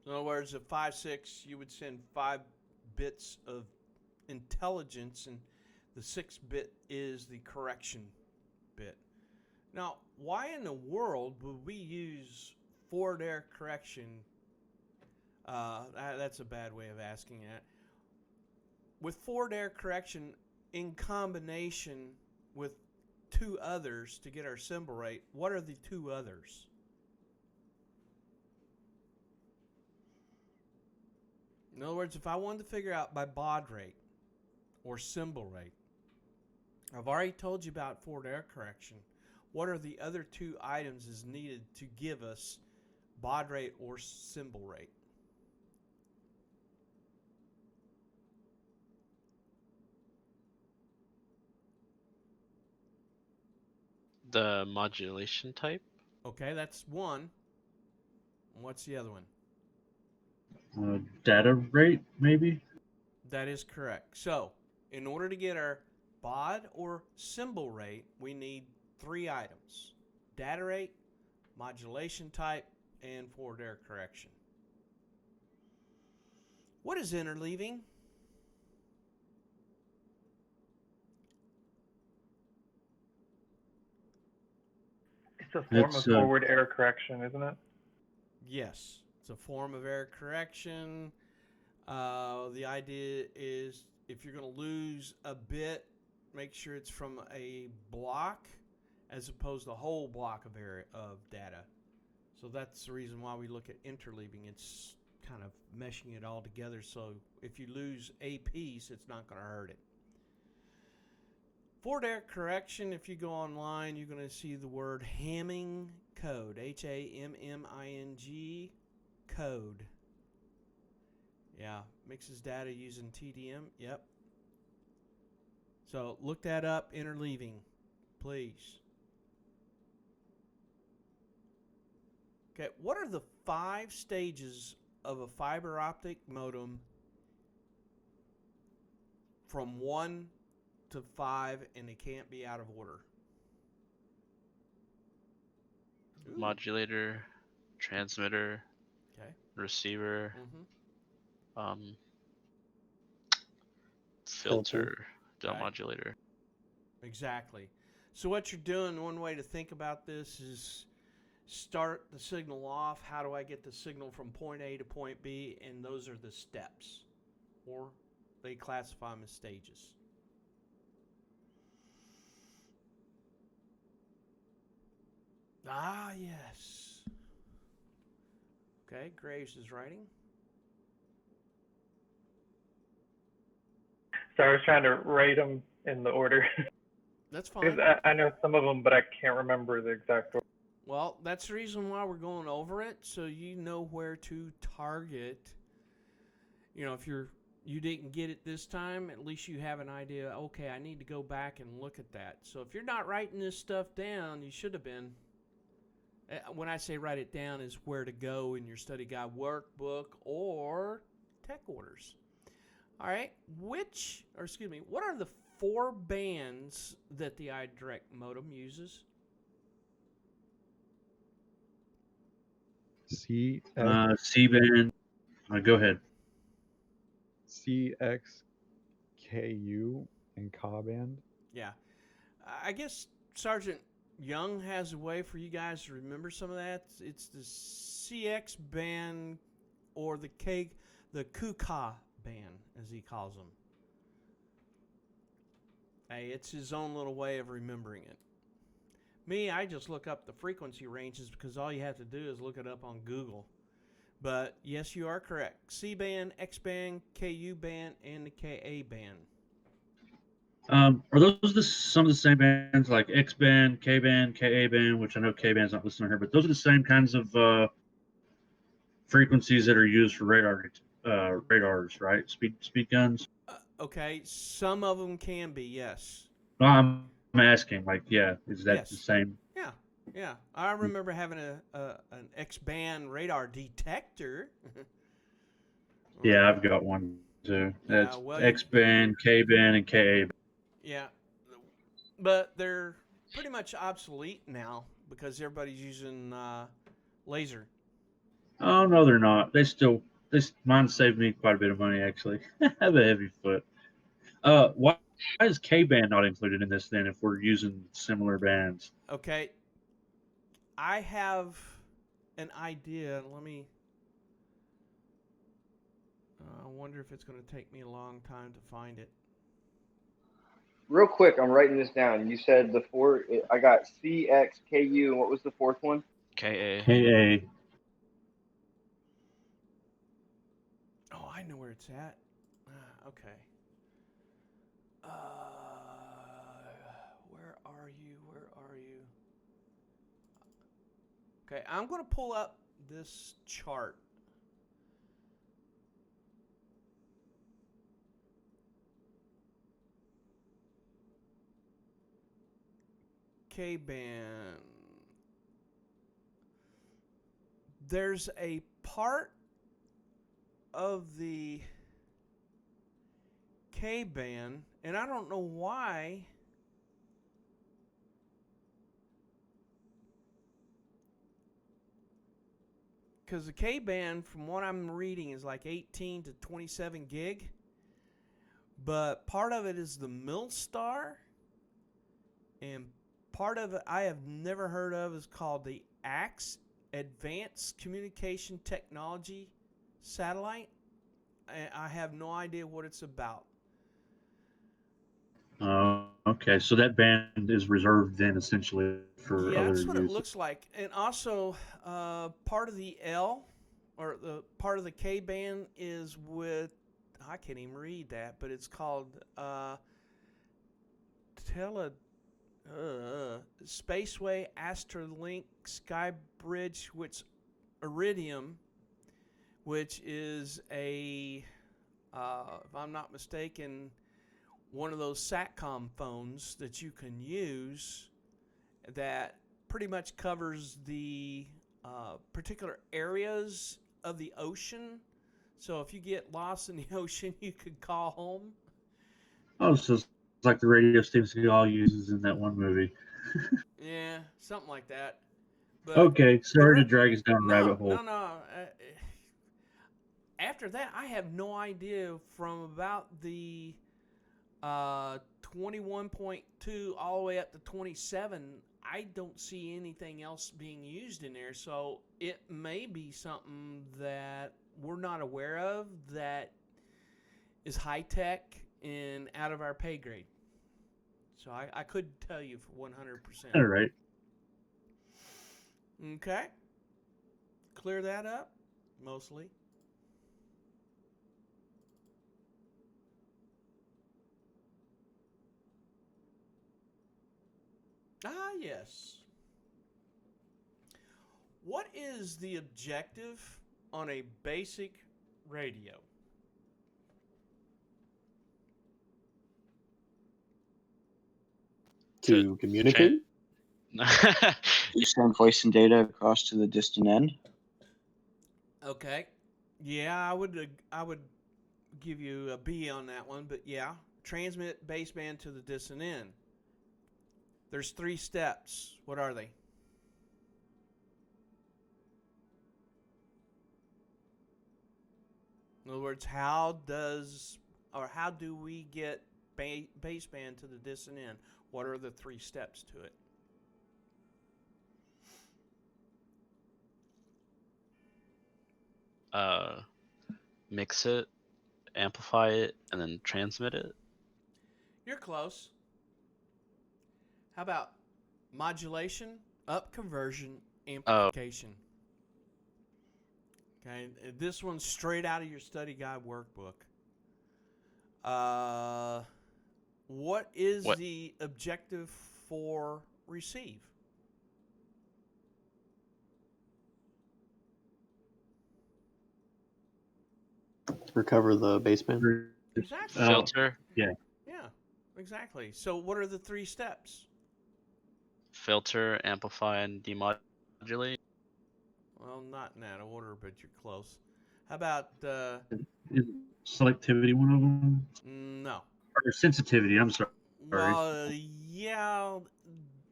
In other words, at 5/6, you would send 5 bits of intelligence, and the 6th bit is the correction bit. Now, why in the world would we use forward error correction? That's a bad way of asking that. With forward error correction in combination with 2 others to get our symbol rate, what are the 2 others? In other words, if I wanted to figure out by baud rate or symbol rate, I've already told you about forward error correction. What are the other 2 items is needed to give us baud rate or symbol rate? The modulation type. Okay, that's one. What's the other one? Data rate, maybe? That is correct. So, in order to get our baud or symbol rate, we need 3 items: data rate, modulation type, and forward error correction. What is interleaving? It's a form It's of forward error correction, isn't it? Yes, it's a form of error correction. The idea is if you're going to lose a bit, make sure it's from a block as opposed to a whole block of data. So that's the reason why we look at interleaving. It's kind of meshing it all together, so if you lose a piece, it's not going to hurt it. Forward error correction, if you go online, you're going to see the word Hamming code, Hamming code. Yeah, mixes data using TDM. Yep. So look that up, interleaving, please. Okay, what are the 5 stages of a fiber optic modem from 1 to 5, and they can't be out of order? Ooh. Modulator, transmitter, Okay. receiver, Mm-hmm. Filter, Right. demodulator. Exactly. So what you're doing, one way to think about this is start the signal off. How do I get the signal from point A to point B? And those are the steps, or they classify them as stages. Ah, yes. Okay, Graves is writing. So I was trying to rate them in the order. That's Because fine. I know some of them, but I can't remember the exact order. Well, that's the reason why we're going over it, so you know where to target. If you didn't get it this time, at least you have an idea. Okay, I need to go back and look at that. So if you're not writing this stuff down, you should have been. When I say write it down, is where to go in your study guide workbook or tech orders. All right, what are the 4 bands that the iDirect modem uses? C C-band. Go ahead. CXKU and Ka band. Yeah, I guess Sergeant Young has a way for you guys to remember some of that. It's the CX band or the KUKA band, as he calls them. Hey, it's his own little way of remembering it. Me, I just look up the frequency ranges because all you have to do is look it up on Google. But yes, you are correct. C band, X band, KU band, and the KA band. Are those some of the same bands like X band, K band, KA band, which I know K band's not listed on here, but those are the same kinds of frequencies that are used for radars, right? Speed guns. Okay, some of them can be, yes. No, I'm asking, like, yeah, is that the Yes. same? Yeah. I remember having an X-band radar detector. Yeah, I've got one too. Yeah, That's well, X band, K band, and KA band. yeah, but they're pretty much obsolete now because everybody's using laser. Oh no, they're not. Mine saved me quite a bit of money actually. I have a heavy foot. Why is K band not included in this then? If we're using similar bands, Okay, I have an idea. Let me. I wonder if it's going to take me a long time to find it. Real quick, I'm writing this down. You said the 4. I got CXKU, and what was the 4th one? KA. KA. Oh, I know where it's at. Okay. Where are you? Where are you? Okay, I'm going to pull up this chart. K-band. There's a part of the K-band, and I don't know why. Because the K-band, from what I'm reading, is like 18 to 27 gig. But part of it is the Milstar, and part of it I have never heard of is called the AX, Advanced Communication Technology Satellite. I have no idea what it's about. Okay, so that band is reserved then essentially for Yeah, other that's what it use. looks like. And also, part of the L, or the part of the K band is with, I can't even read that, but it's called Spaceway Astrolink Skybridge, which Iridium, which is a, if I'm not mistaken, one of those SATCOM phones that you can use that pretty much covers the particular areas of the ocean. So if you get lost in the ocean, you could call home. Oh, so it's like the radio Steven Seagal uses in that one movie. Yeah, something like that. But Okay, sorry to drag us down a rabbit hole. No. After that, I have no idea from about the 21.2 all the way up to 27. I don't see anything else being used in there, so it may be something that we're not aware of that is high tech and out of our pay grade. So I couldn't tell you for 100%. All right. Okay. Clear that up, mostly. Ah, yes. What is the objective on a basic radio? To communicate? You send voice and data across to the distant end. Okay. Yeah, I would give you a B on that one, but yeah, transmit baseband to the distant end. There's 3 steps. What are they? In other words, how do we get baseband to the distant end? What are the 3 steps to it? Mix it, amplify it, and then transmit it. You're close. How about modulation, up conversion, amplification? Okay, this one's straight out of your study guide workbook. What is the objective for receive? Recover the baseband. Exactly. Filter. Yeah. Yeah, exactly. So what are the 3 steps? Filter, amplify, and demodulate. Well, not in that order, but you're close. How about Is selectivity one of them? no? Or sensitivity, I'm sorry. Well, yeah,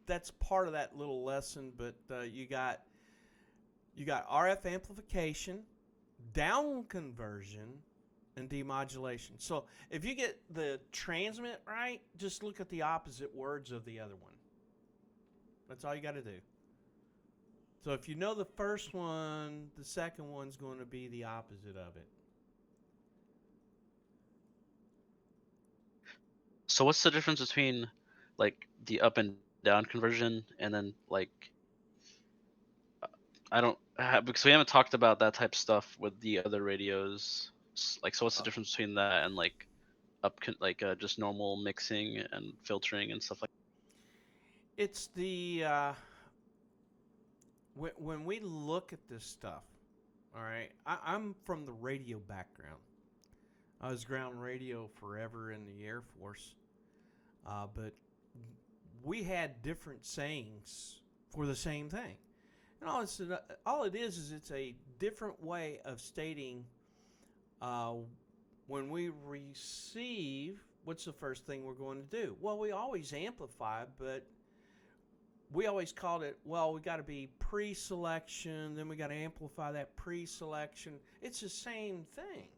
that's part of that little lesson, but you got RF amplification, down conversion, and demodulation. So if you get the transmit right, just look at the opposite words of the other one. That's all you got to do. So if you know the first one, the second one's going to be the opposite of it. So what's the difference between like the up and down conversion and then like I don't because we haven't talked about that type of stuff with the other radios. Like, so what's the difference between that and like just normal mixing and filtering and stuff like that? It's the when we look at this stuff, all right, I'm from the radio background. I was ground radio forever in the Air Force, but we had different sayings for the same thing. And all it is it's a different way of stating when we receive, what's the first thing we're going to do? Well, we always amplify, but we always called it, well, we got to be pre-selection, then we got to amplify that pre-selection. It's the same thing.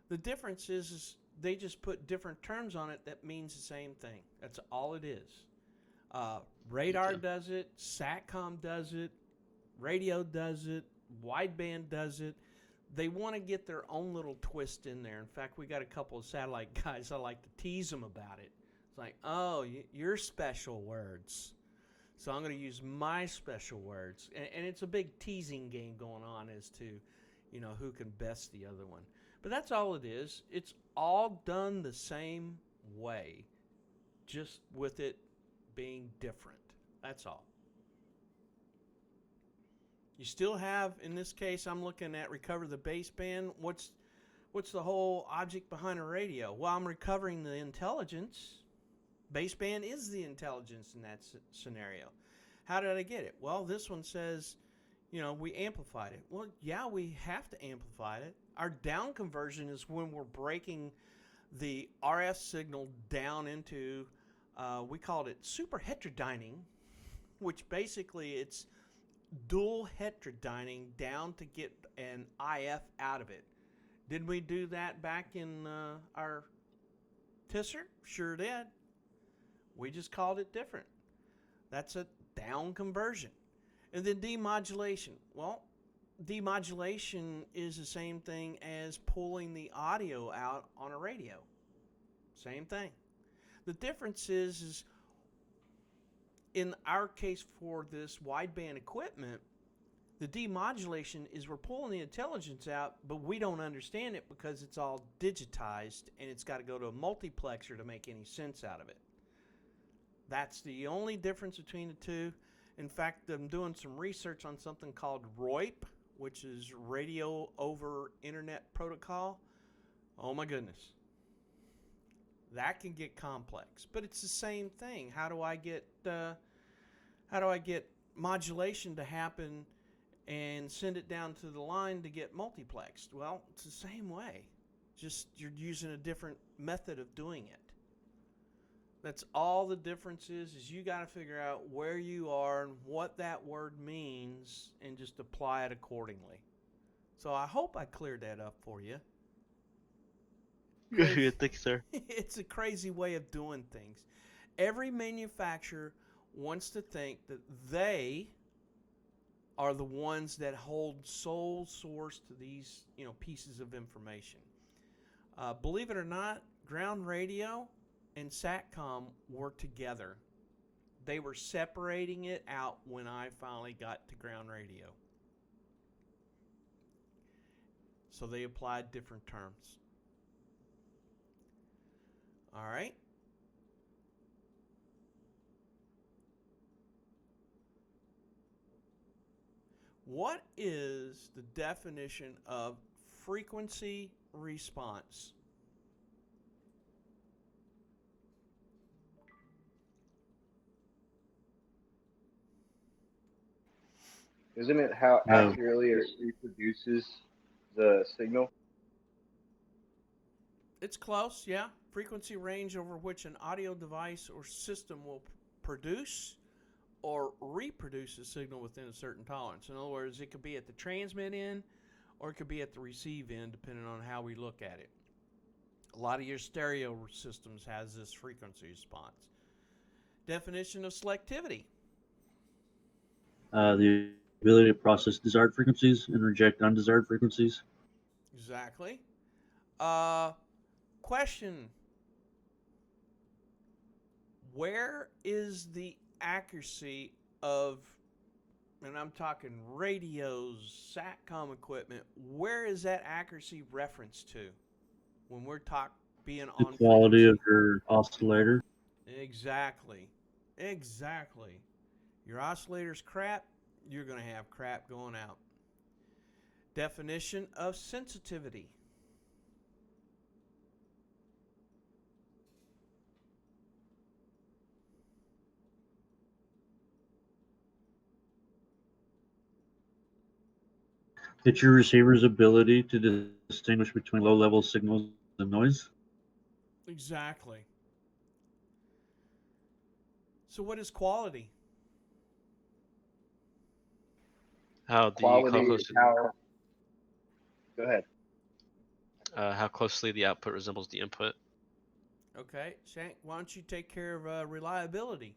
The difference is they just put different terms on it that means the same thing. That's all it is. Radar does it, SATCOM does it, radio does it, wideband does it. They want to get their own little twist in there. In fact, we got a couple of satellite guys. I like to tease them about it. It's like, oh, your special words. So I'm going to use my special words. And it's a big teasing game going on as to, who can best the other one. But that's all it is. It's all done the same way, just with it being different. That's all. You still have, in this case, I'm looking at recover the baseband. What's the whole object behind a radio? Well, I'm recovering the intelligence. Baseband is the intelligence in that scenario. How did I get it? Well, this one says, we amplified it. Well, yeah, we have to amplify it. Our down conversion is when we're breaking the RF signal down into, we called it super heterodyning, which basically it's dual heterodyning down to get an IF out of it. Did we do that back in our TISR? Sure did. We just called it different. That's a down conversion. And then demodulation. Well, demodulation is the same thing as pulling the audio out on a radio. Same thing. The difference is in our case for this wideband equipment, the demodulation is we're pulling the intelligence out, but we don't understand it because it's all digitized and it's got to go to a multiplexer to make any sense out of it. That's the only difference between the two. In fact, I'm doing some research on something called ROIP, which is Radio Over Internet Protocol. Oh my goodness. That can get complex, but it's the same thing. How do I get modulation to happen and send it down to the line to get multiplexed? Well, it's the same way. Just you're using a different method of doing it. That's all the difference is you got to figure out where you are and what that word means and just apply it accordingly. So I hope I cleared that up for you. Yeah, thanks, sir. It's a crazy way of doing things. Every manufacturer wants to think that they are the ones that hold sole source to these, pieces of information. Believe it or not, ground radio and SATCOM were together. They were separating it out when I finally got to ground radio. So they applied different terms. All right. What is the definition of frequency response? Isn't it how accurately it reproduces the signal? It's close, yeah. Frequency range over which an audio device or system will produce or reproduce a signal within a certain tolerance. In other words, it could be at the transmit end or it could be at the receive end, depending on how we look at it. A lot of your stereo systems has this frequency response. Definition of selectivity. The ability to process desired frequencies and reject undesired frequencies. Exactly. Question. Where is the accuracy of, and I'm talking radios, SATCOM equipment, where is that accuracy referenced to when we're being The on quality frequency? of your oscillator. Exactly. Your oscillator's crap, you're going to have crap going out. Definition of sensitivity. It's your receiver's ability to distinguish between low-level signals and noise. Exactly. So what is quality? How Quality is how. Go ahead. how closely the output resembles the input. Okay, Shank, why don't you take care of reliability?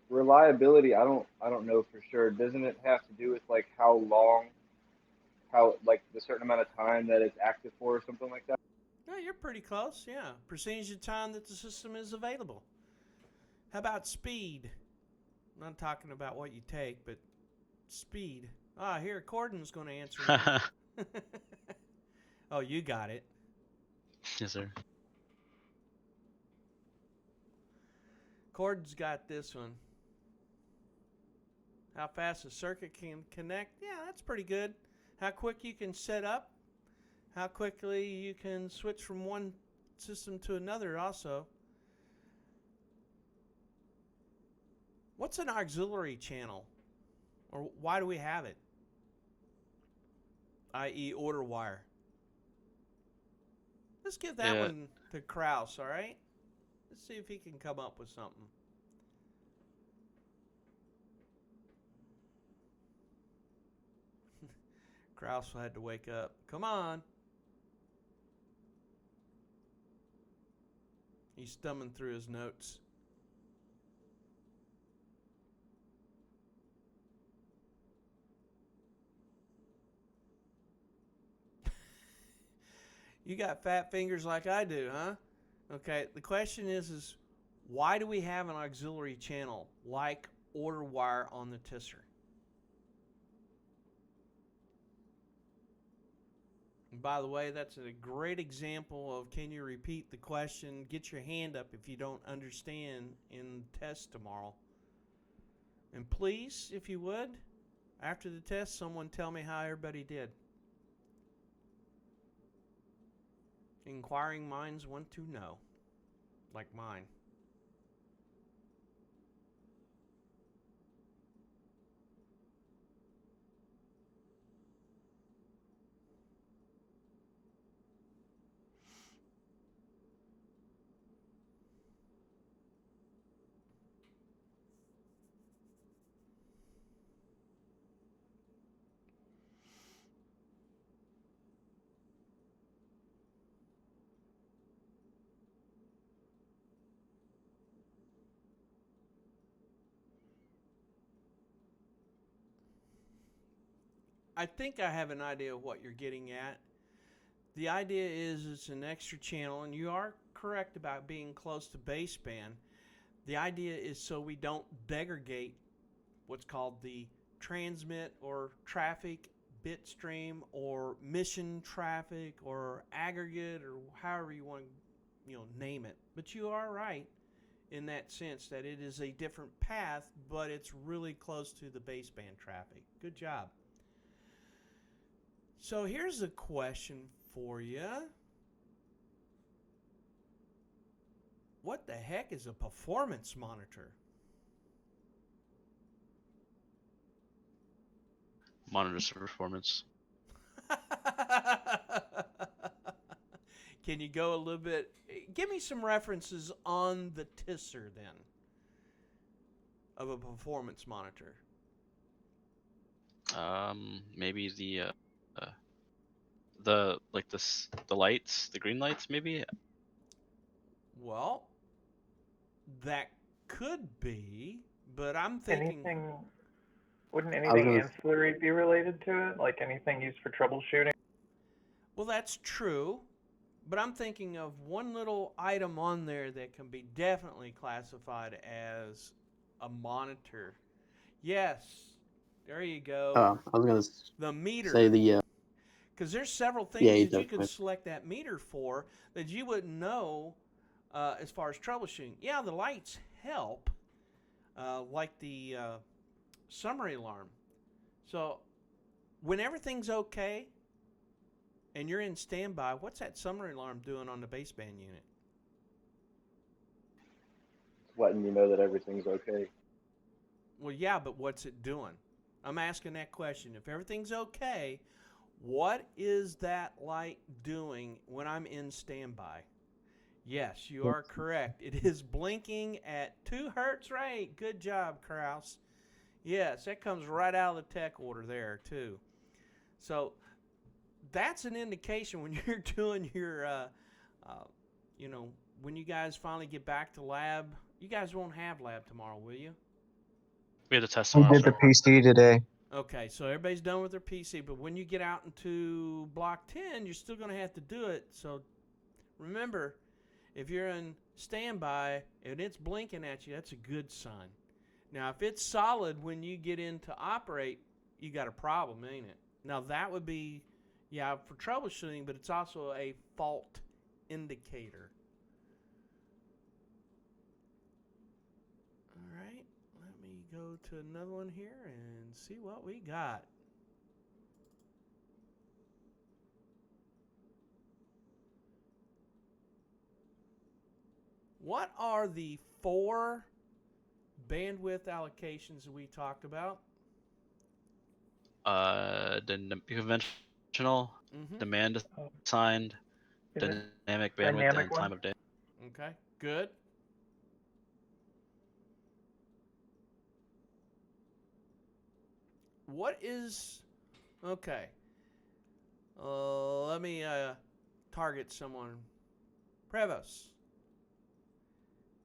Reliability, I don't know for sure. Doesn't it have to do with like how long, how like the certain amount of time that it's active for, or something like that? No, you're pretty close, yeah. Percentage of time that the system is available. How about speed? I'm not talking about what you take, but speed. Here, Cordon's going to answer now. Oh, you got it. Yes, sir. Cordon's got this one. How fast a circuit can connect? Yeah, that's pretty good. How quick you can set up? How quickly you can switch from one system to another also. What's an auxiliary channel? Or why do we have it? I.e. order wire. Let's give that one to Kraus, all right? Let's see if he can come up with something. Kraus had to wake up. Come on. He's thumbing through his notes. You got fat fingers like I do, huh? Okay, the question is why do we have an auxiliary channel like order wire on the tisser? And by the way, that's a great example of can you repeat the question? Get your hand up if you don't understand in the test tomorrow. And please, if you would, after the test, someone tell me how everybody did. Inquiring minds want to know, like mine. I think I have an idea of what you're getting at. The idea is it's an extra channel, and you are correct about being close to baseband. The idea is so we don't degrade what's called the transmit or traffic bit stream or mission traffic or aggregate or however you want to name it. But you are right in that sense that it is a different path, but it's really close to the baseband traffic. Good job. So here's a question for you. What the heck is a performance monitor? Monitors for performance. Can you go a little bit? Give me some references on the TISR then of a performance monitor. Maybe the lights, the green lights, maybe. Well, that could be, but I'm thinking. Wouldn't anything ancillary be related to it? Like anything used for troubleshooting? Well, that's true, but I'm thinking of one little item on there that can be definitely classified as a monitor. Yes, there you go. I was gonna the meter. say because there's several things that you could definitely. select that meter for that you wouldn't know as far as troubleshooting. Yeah, the lights help, like the summary alarm. So when everything's okay and you're in standby, what's that summary alarm doing on the baseband unit? It's letting you know that everything's okay. Well, yeah, but what's it doing? I'm asking that question. If everything's okay, what is that light doing when I'm in standby? Yes, you are correct. It is blinking at 2 hertz rate. Good job, Kraus. Yes, that comes right out of the tech order there, too. So that's an indication when you're doing your, when you guys finally get back to lab. You guys won't have lab tomorrow, will you? We had to test We tomorrow. did the PC today. Okay, so everybody's done with their PC, but when you get out into block 10, you're still going to have to do it. So remember, if you're in standby and it's blinking at you, that's a good sign. Now, if it's solid when you get in to operate, you got a problem, ain't it? Now, that would be, for troubleshooting, but it's also a fault indicator. All right, let me go to another one here and see what we got. What are the 4 bandwidth allocations that we talked about? The conventional, demand assigned, dynamic bandwidth, and time of day. Okay, good. What is... Okay. Let me target someone. Prevost.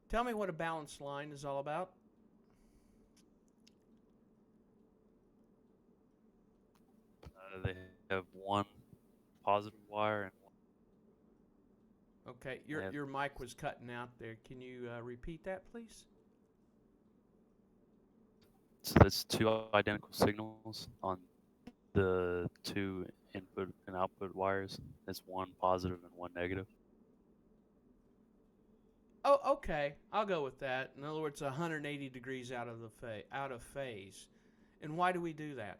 Tell me what a balanced line is all about. They have one positive wire and one. Okay, your mic was cutting out there. Can you repeat that, please? So that's 2 identical signals on the 2 input and output wires. It's one positive and one negative. Oh, okay. I'll go with that. In other words, 180 degrees out of phase. And why do we do that?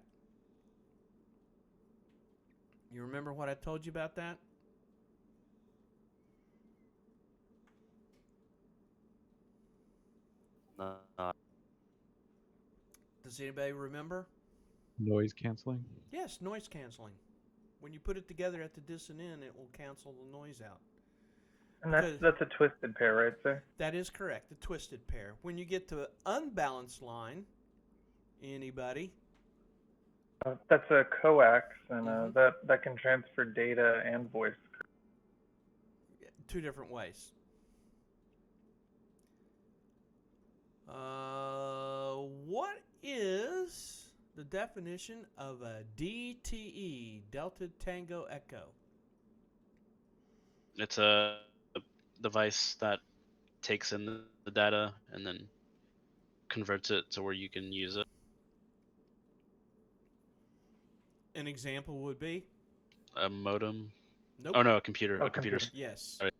You remember what I told you about that? Does anybody remember? Noise canceling. Yes, noise canceling. When you put it together at the dissonant, it will cancel the noise out. And that's a twisted pair, right, sir? That is correct, the twisted pair. When you get to an unbalanced line, anybody? That's a coax, and that can transfer data and voice. Two different ways. What is the definition of a DTE, Delta Tango Echo? It's a device that takes in the data and then converts it to where you can use it. An example would be? A modem. Nope. Oh no, a computer. Oh, a computer. Yes. Right.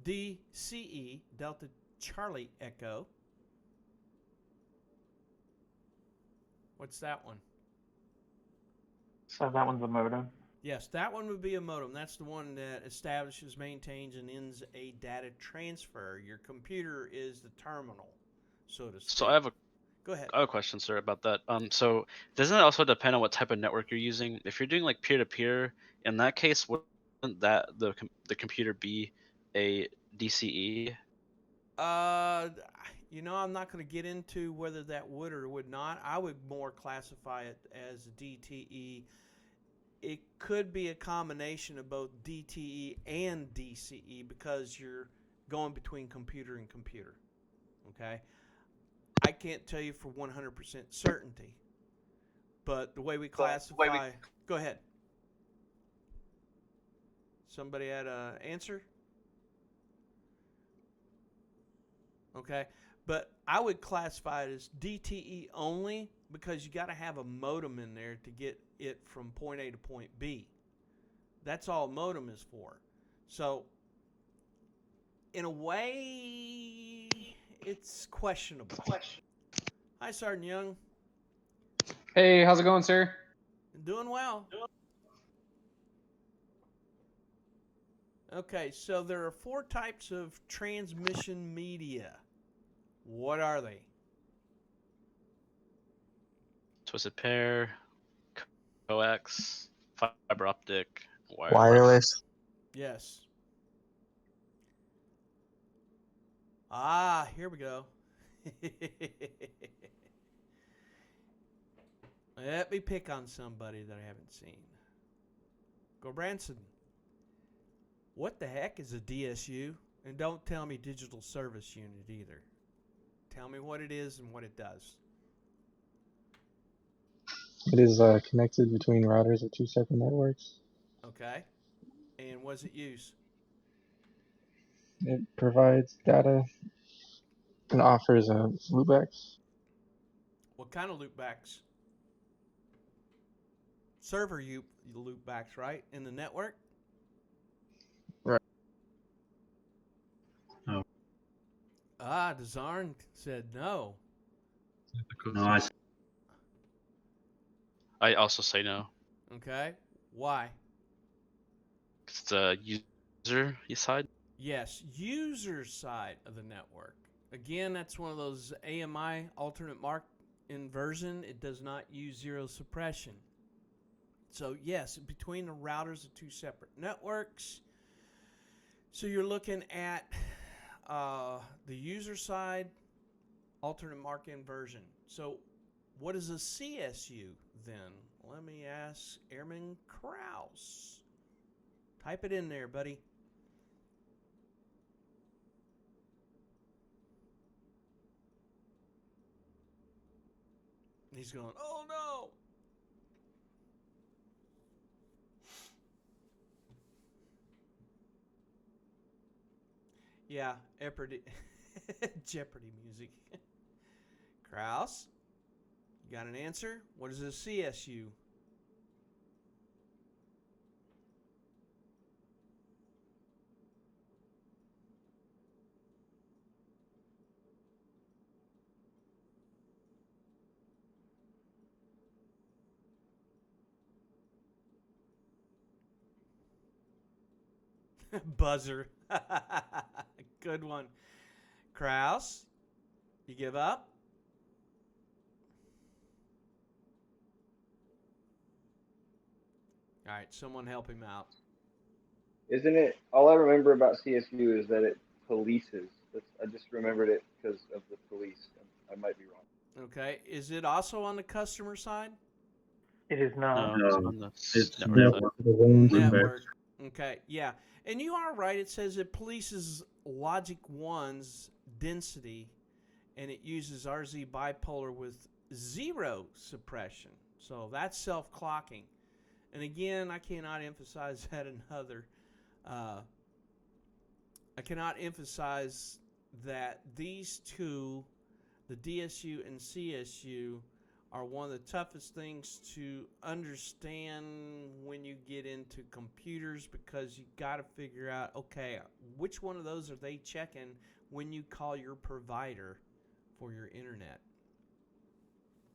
DCE, Delta Charlie Echo. What's that one? So that one's a modem. Yes, that one would be a modem. That's the one that establishes, maintains, and ends a data transfer. Your computer is the terminal, so to speak. So I have a Go ahead. I have a question, sir, about that. So doesn't it also depend on what type of network you're using? If you're doing like peer-to-peer, in that case, wouldn't that the computer be a DCE? I'm not going to get into whether that would or would not. I would more classify it as a DTE. It could be a combination of both DTE and DCE because you're going between computer and computer. Okay? I can't tell you for 100% certainty, but the way we classify... Go ahead. Somebody had an answer? Okay, but I would classify it as DTE only because you got to have a modem in there to get it from point A to point B. That's all a modem is for. So, in a way, it's questionable. Hi, Sergeant Young. Hey, how's it going, sir? Doing well. Okay, so there are 4 types of transmission media. What are they? Twisted pair, coax, fiber optic, Wireless. Yes. Ah, here we go. Let me pick on somebody that I haven't seen. Go Branson. What the heck is a DSU? And don't tell me digital service unit either. Tell me what it is and what it does. It is connected between routers of 2 separate networks. Okay. And what does it use? It provides data and offers loopbacks. What kind of loopbacks? Server loopbacks, right? In the network? Right. No. Ah, Dazarn said no. No, I also say no. Okay. Why? It's the user side. Yes, user side of the network. Again, that's one of those AMI alternate mark inversion. It does not use zero suppression. So yes, between the routers of 2 separate networks. So you're looking at the user side alternate mark inversion. So what is a CSU then? Let me ask Airman Kraus. Type it in there, buddy. He's going, oh no! Yeah, Jeopardy music. Kraus, you got an answer? What is a CSU? Buzzer. Good one. Kraus, you give up? All right, someone help him out. Isn't it? All I remember about CSU is that it polices. I just remembered it because of the police. I might be wrong. Okay, is it also on the customer side? It is not. No, it's No, on the it's network side. network. Network. Okay, yeah. And you are right. It says it polices logic 1's density, and it uses RZ bipolar with 0 suppression. So that's self-clocking. And again, I cannot emphasize that another. I cannot emphasize that these two, the DSU and CSU, are one of the toughest things to understand when you get into computers, because you got to figure out, okay, which one of those are they checking when you call your provider for your internet.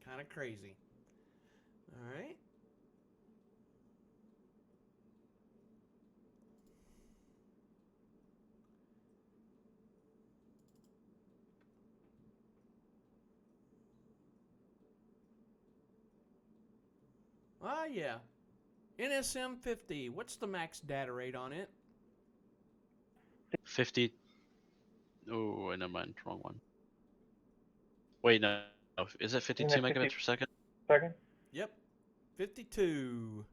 Kind of crazy. All right. Ah, yeah. NSM 50. What's the max data rate on it? 50. Oh, never mind. Wrong one. Wait, no. Is it 52 megabits per second? Second? Yep. 52.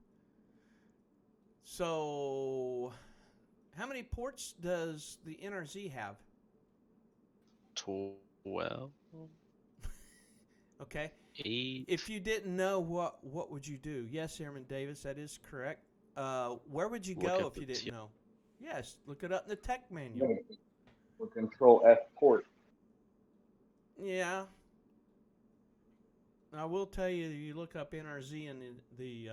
So, how many ports does the NRZ have? 12. Okay. 8. If you didn't know, what would you do? Yes, Airman Davis, that is correct. Where would you Look go at if you the didn't know? Yes, look it up in the tech manual. Or Control F port. Yeah. I will tell you, you look up NRZ in the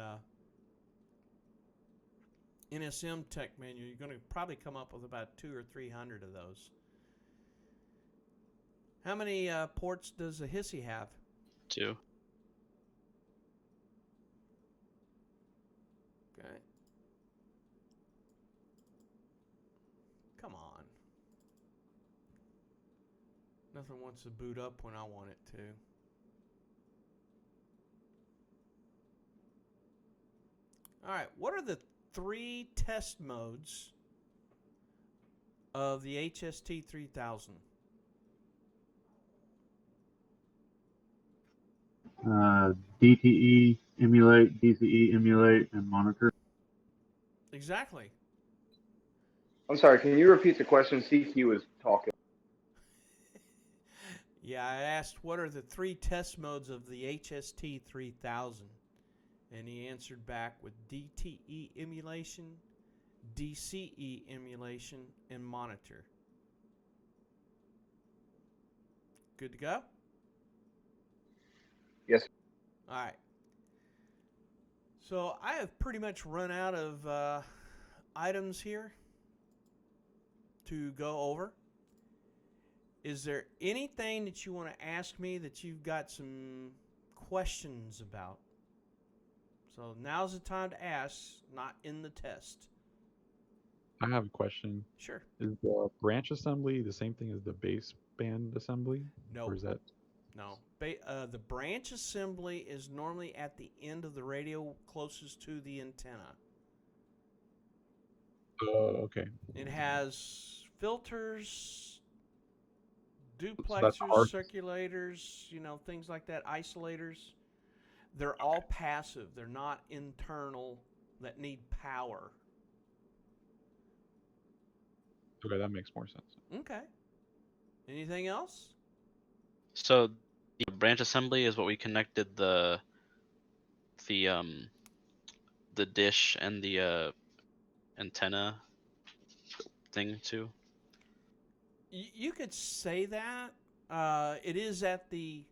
NSM tech manual, you're going to probably come up with about 200 or 300 of those. How many ports does a hissy have? 2. Okay. Come on. Nothing wants to boot up when I want it to. All right, what are the 3 test modes of the HST 3000? DTE, emulate, DCE, emulate, and monitor. Exactly. I'm sorry. Can you repeat the question? CQ was talking. Yeah, I asked what are the 3 test modes of the HST 3000? And he answered back with DTE emulation, DCE emulation, and monitor. Good to go? Yes. All right. So I have pretty much run out of items here to go over. Is there anything that you want to ask me that you've got some questions about? So now's the time to ask, not in the test. I have a question. Sure. Is the branch assembly the same thing as the baseband assembly? No. Or is that... No. The branch assembly is normally at the end of the radio closest to the antenna. Oh, okay. It has filters, So that's duplexers, hard. circulators, things like that, isolators. They're all passive. They're not internal that need power. Okay, that makes more sense. Okay. Anything else? So the branch assembly is what we connected the dish and the antenna thing to. You could say that. It is at the,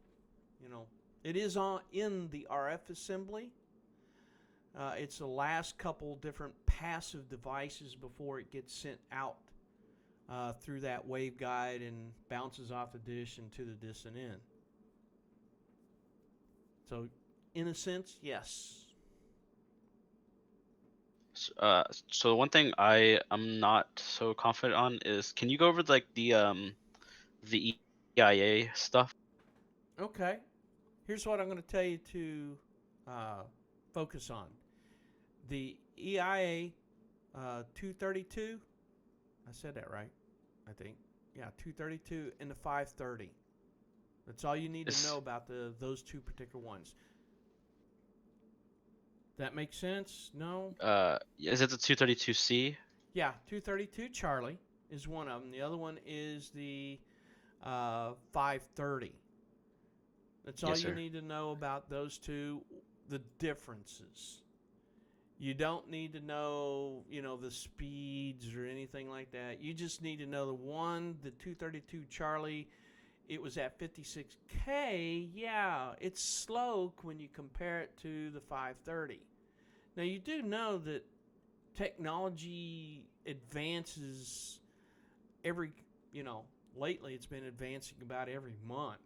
it is in the RF assembly. It's the last couple different passive devices before it gets sent out through that waveguide and bounces off the dish into the distant end. So, in a sense, yes. So one thing I'm not so confident on is, can you go over like the EIA stuff? Okay. Here's what I'm going to tell you to focus on. The EIA 232, I said that right, I think. Yeah, 232 and the 530. That's all you need to know about those two particular ones. That makes sense? No? Is it the 232C? Yeah, 232 Charlie is one of them. The other one is the 530. That's all Yes, you sir. need to know about those two, the differences. You don't need to know, the speeds or anything like that. You just need to know the 232 Charlie, it was at 56K. Yeah, it's slow when you compare it to the 530. Now, you do know that technology advances lately it's been advancing about every month.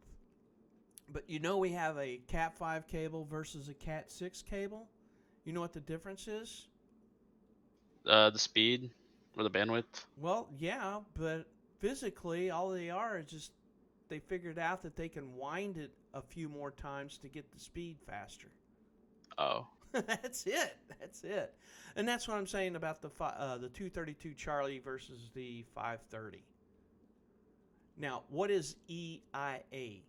But we have a Cat 5 cable versus a Cat 6 cable. You know what the difference is? The speed or the bandwidth? Well, yeah, but physically, all they are is just they figured out that they can wind it a few more times to get the speed faster. Oh. That's it. And that's what I'm saying about the 232 Charlie versus the 530. Now, what is EIA?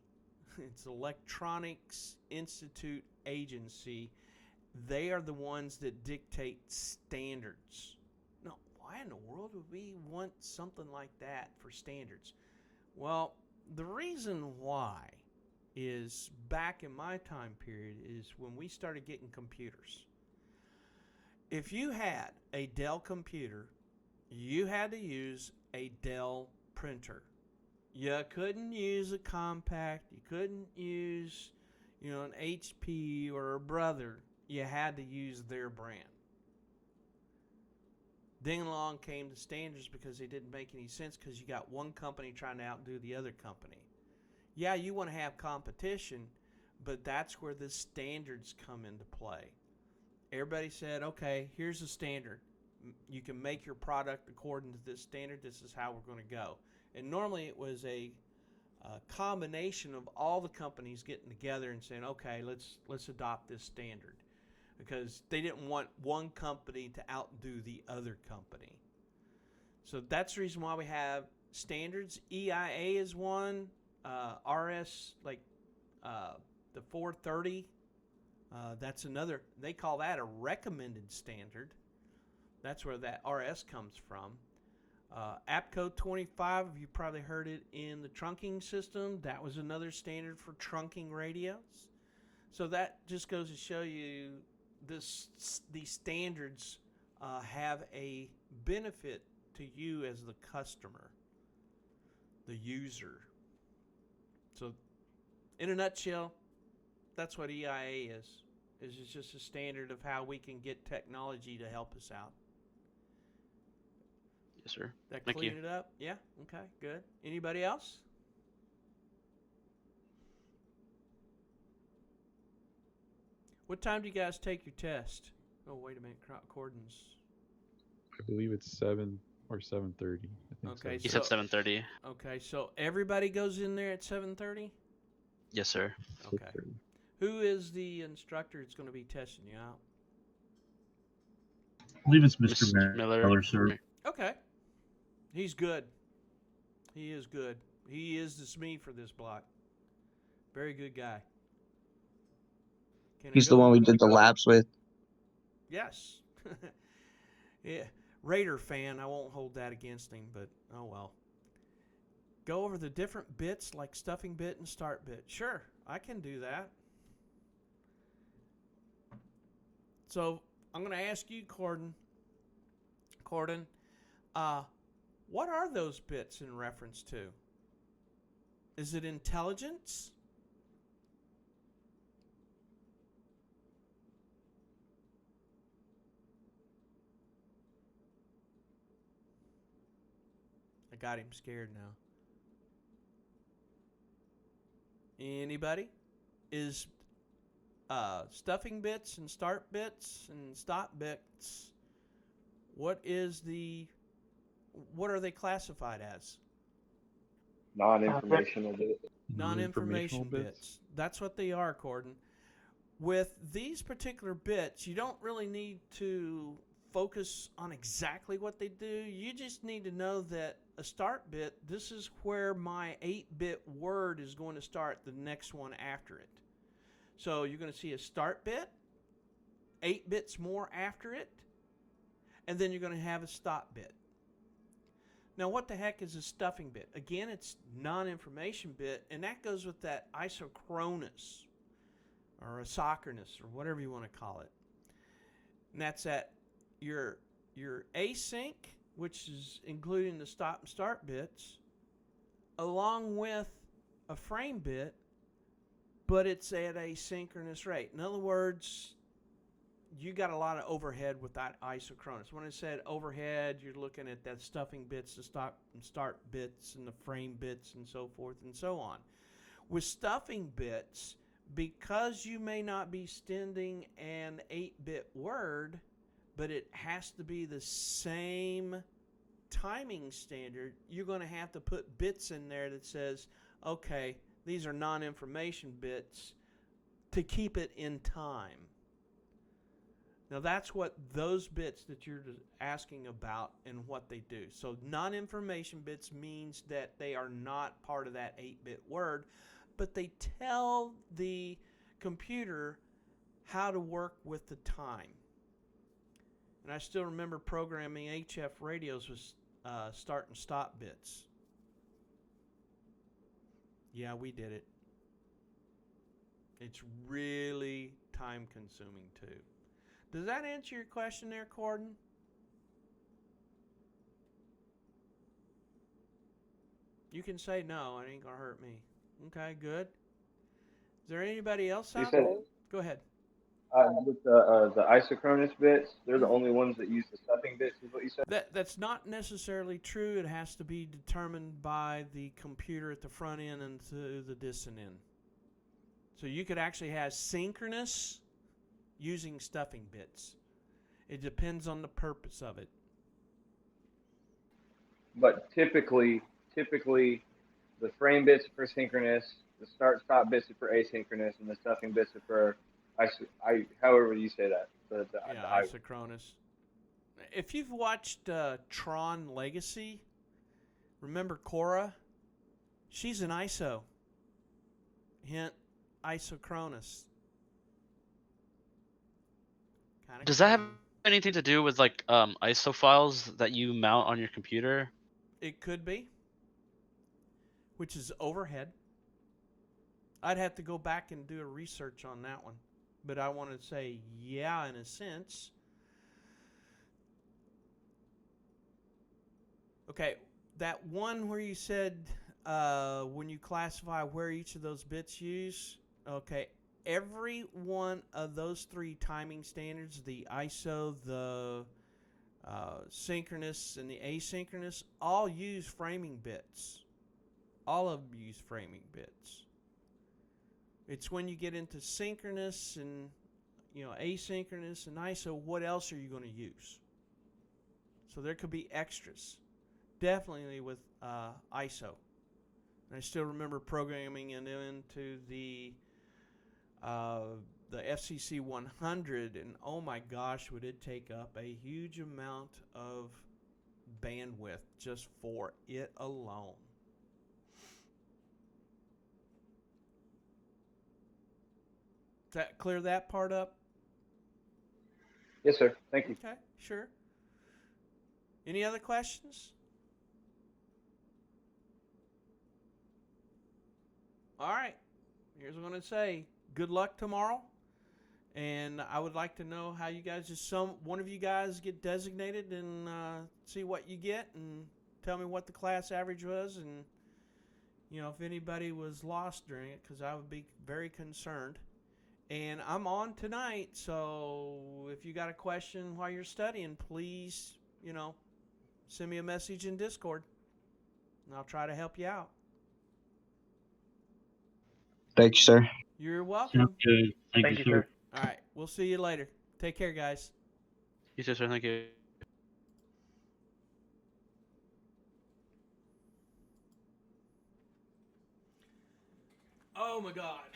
It's Electronics Institute Agency. They are the ones that dictate standards. Now, why in the world would we want something like that for standards? Well, the reason why is back in my time period is when we started getting computers. If you had a Dell computer, you had to use a Dell printer. You couldn't use a compact. You couldn't use, an HP or a Brother. You had to use their brand. Then along came the standards because they didn't make any sense because you got one company trying to outdo the other company. Yeah, you want to have competition, but that's where the standards come into play. Everybody said, okay, here's the standard. You can make your product according to this standard. This is how we're going to go. And normally it was a combination of all the companies getting together and saying, okay, let's adopt this standard. Because they didn't want one company to outdo the other company. So that's the reason why we have standards. EIA is one. RS, like the 430, that's another. They call that a recommended standard. That's where that RS comes from. APCO 25, you probably heard it in the trunking system. That was another standard for trunking radios. So that just goes to show you these standards have a benefit to you as the customer, the user. So in a nutshell, that's what EIA is. It's just a standard of how we can get technology to help us out. Yes, sir. That Thank clean you. it up? Yeah? Okay, good. Anybody else? What time do you guys take your test? Oh, wait a minute. Cordon's. I believe it's 7 or 7:30. I think Okay, He so. said 7:30. Okay, so everybody goes in there at 7:30? Yes, sir. Okay. 6:30. Who is the instructor that's going to be testing you out? I believe it's Mr. Mr. Miller, sir. Okay. He's good. He is good. He is the SME for this block. Very good guy. Can I He's the go? one we did the laps with. Yes. Yeah. Raider fan, I won't hold that against him, but oh well. Go over the different bits like stuffing bit and start bit. Sure, I can do that. So I'm going to ask you, Corden, what are those bits in reference to? Is it intelligence? I got him scared now. Anybody? Is stuffing bits and start bits and stop bits What are they classified as? Non-informational bits. Non-information bits. That's what they are, Corden. With these particular bits, you don't really need to focus on exactly what they do. You just need to know that a start bit, this is where my 8-bit word is going to start the next one after it. So you're going to see a start bit, 8 bits more after it, and then you're going to have a stop bit. Now, what the heck is a stuffing bit? Again, it's non-information bit, and that goes with that isochronous or isochronous or whatever you want to call it. And that's at your async, which is including the stop and start bits, along with a frame bit, but it's at a synchronous rate. In other words, you got a lot of overhead with that isochronous. When I said overhead, you're looking at that stuffing bits, the stop and start bits, and the frame bits, and so forth and so on. With stuffing bits, because you may not be sending an 8-bit word, but it has to be the same timing standard, you're going to have to put bits in there that says, okay, these are non-information bits to keep it in time. Now that's what those bits that you're asking about and what they do. So non-information bits means that they are not part of that 8-bit word, but they tell the computer how to work with the time. And I still remember programming HF radios with start and stop bits. Yeah, we did it. It's really time consuming too. Does that answer your question there, Corden? You can say no, it ain't gonna hurt me. Okay, good. Is there anybody else out there? Go ahead. With the isochronous bits, they're the only ones that use the stuffing bits, is what you said? That's not necessarily true. It has to be determined by the computer at the front end and to the distant end. So you could actually have synchronous using stuffing bits. It depends on the purpose of it. But typically, the frame bits are for synchronous, the start-stop bits are for asynchronous, and the stuffing bits are for however you say that. Isochronous. If you've watched Tron Legacy, remember Cora? She's an ISO. Hint, isochronous. Does that have anything to do with like ISO files that you mount on your computer? It could be, which is overhead. I'd have to go back and do a research on that one, but I want to say yeah, in a sense. Okay, that one where you said when you classify where each of those bits use, okay, every one of those 3 timing standards, the ISO, the synchronous, and the asynchronous, all use framing bits. All of them use framing bits. It's when you get into synchronous and asynchronous and ISO, what else are you going to use? So there could be extras. Definitely with ISO. And I still remember programming it into the FCC 100, and oh my gosh, would it take up a huge amount of bandwidth just for it alone. Does that clear that part up? Yes, sir. Thank you. Okay, sure. Any other questions? All right. Here's what I'm going to say. Good luck tomorrow. And I would like to know how you guys, one of you guys get designated and see what you get and tell me what the class average was and, if anybody was lost during it, because I would be very concerned. And I'm on tonight, so if you got a question while you're studying, please, send me a message in Discord, and I'll try to help you out. Thank you, sir. You're welcome. Good. Thank you, sir. All right, we'll see you later. Take care, guys. You too, sir. Thank you. Oh my God.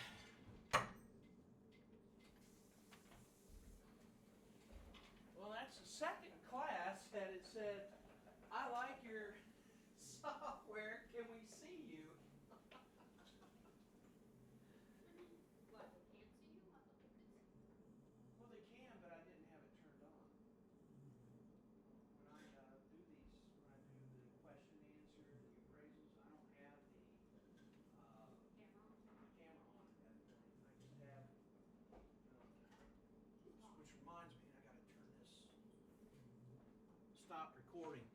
Well, that's the second class that it said, I like your software. Can we see you? What, they can't see you? I thought they could see you. Well, they can, but I didn't have it turned on. When I do the question and answer, the appraisals, I don't have the Camera on? camera on at that point. I just have, which reminds me, I got to turn this stop recording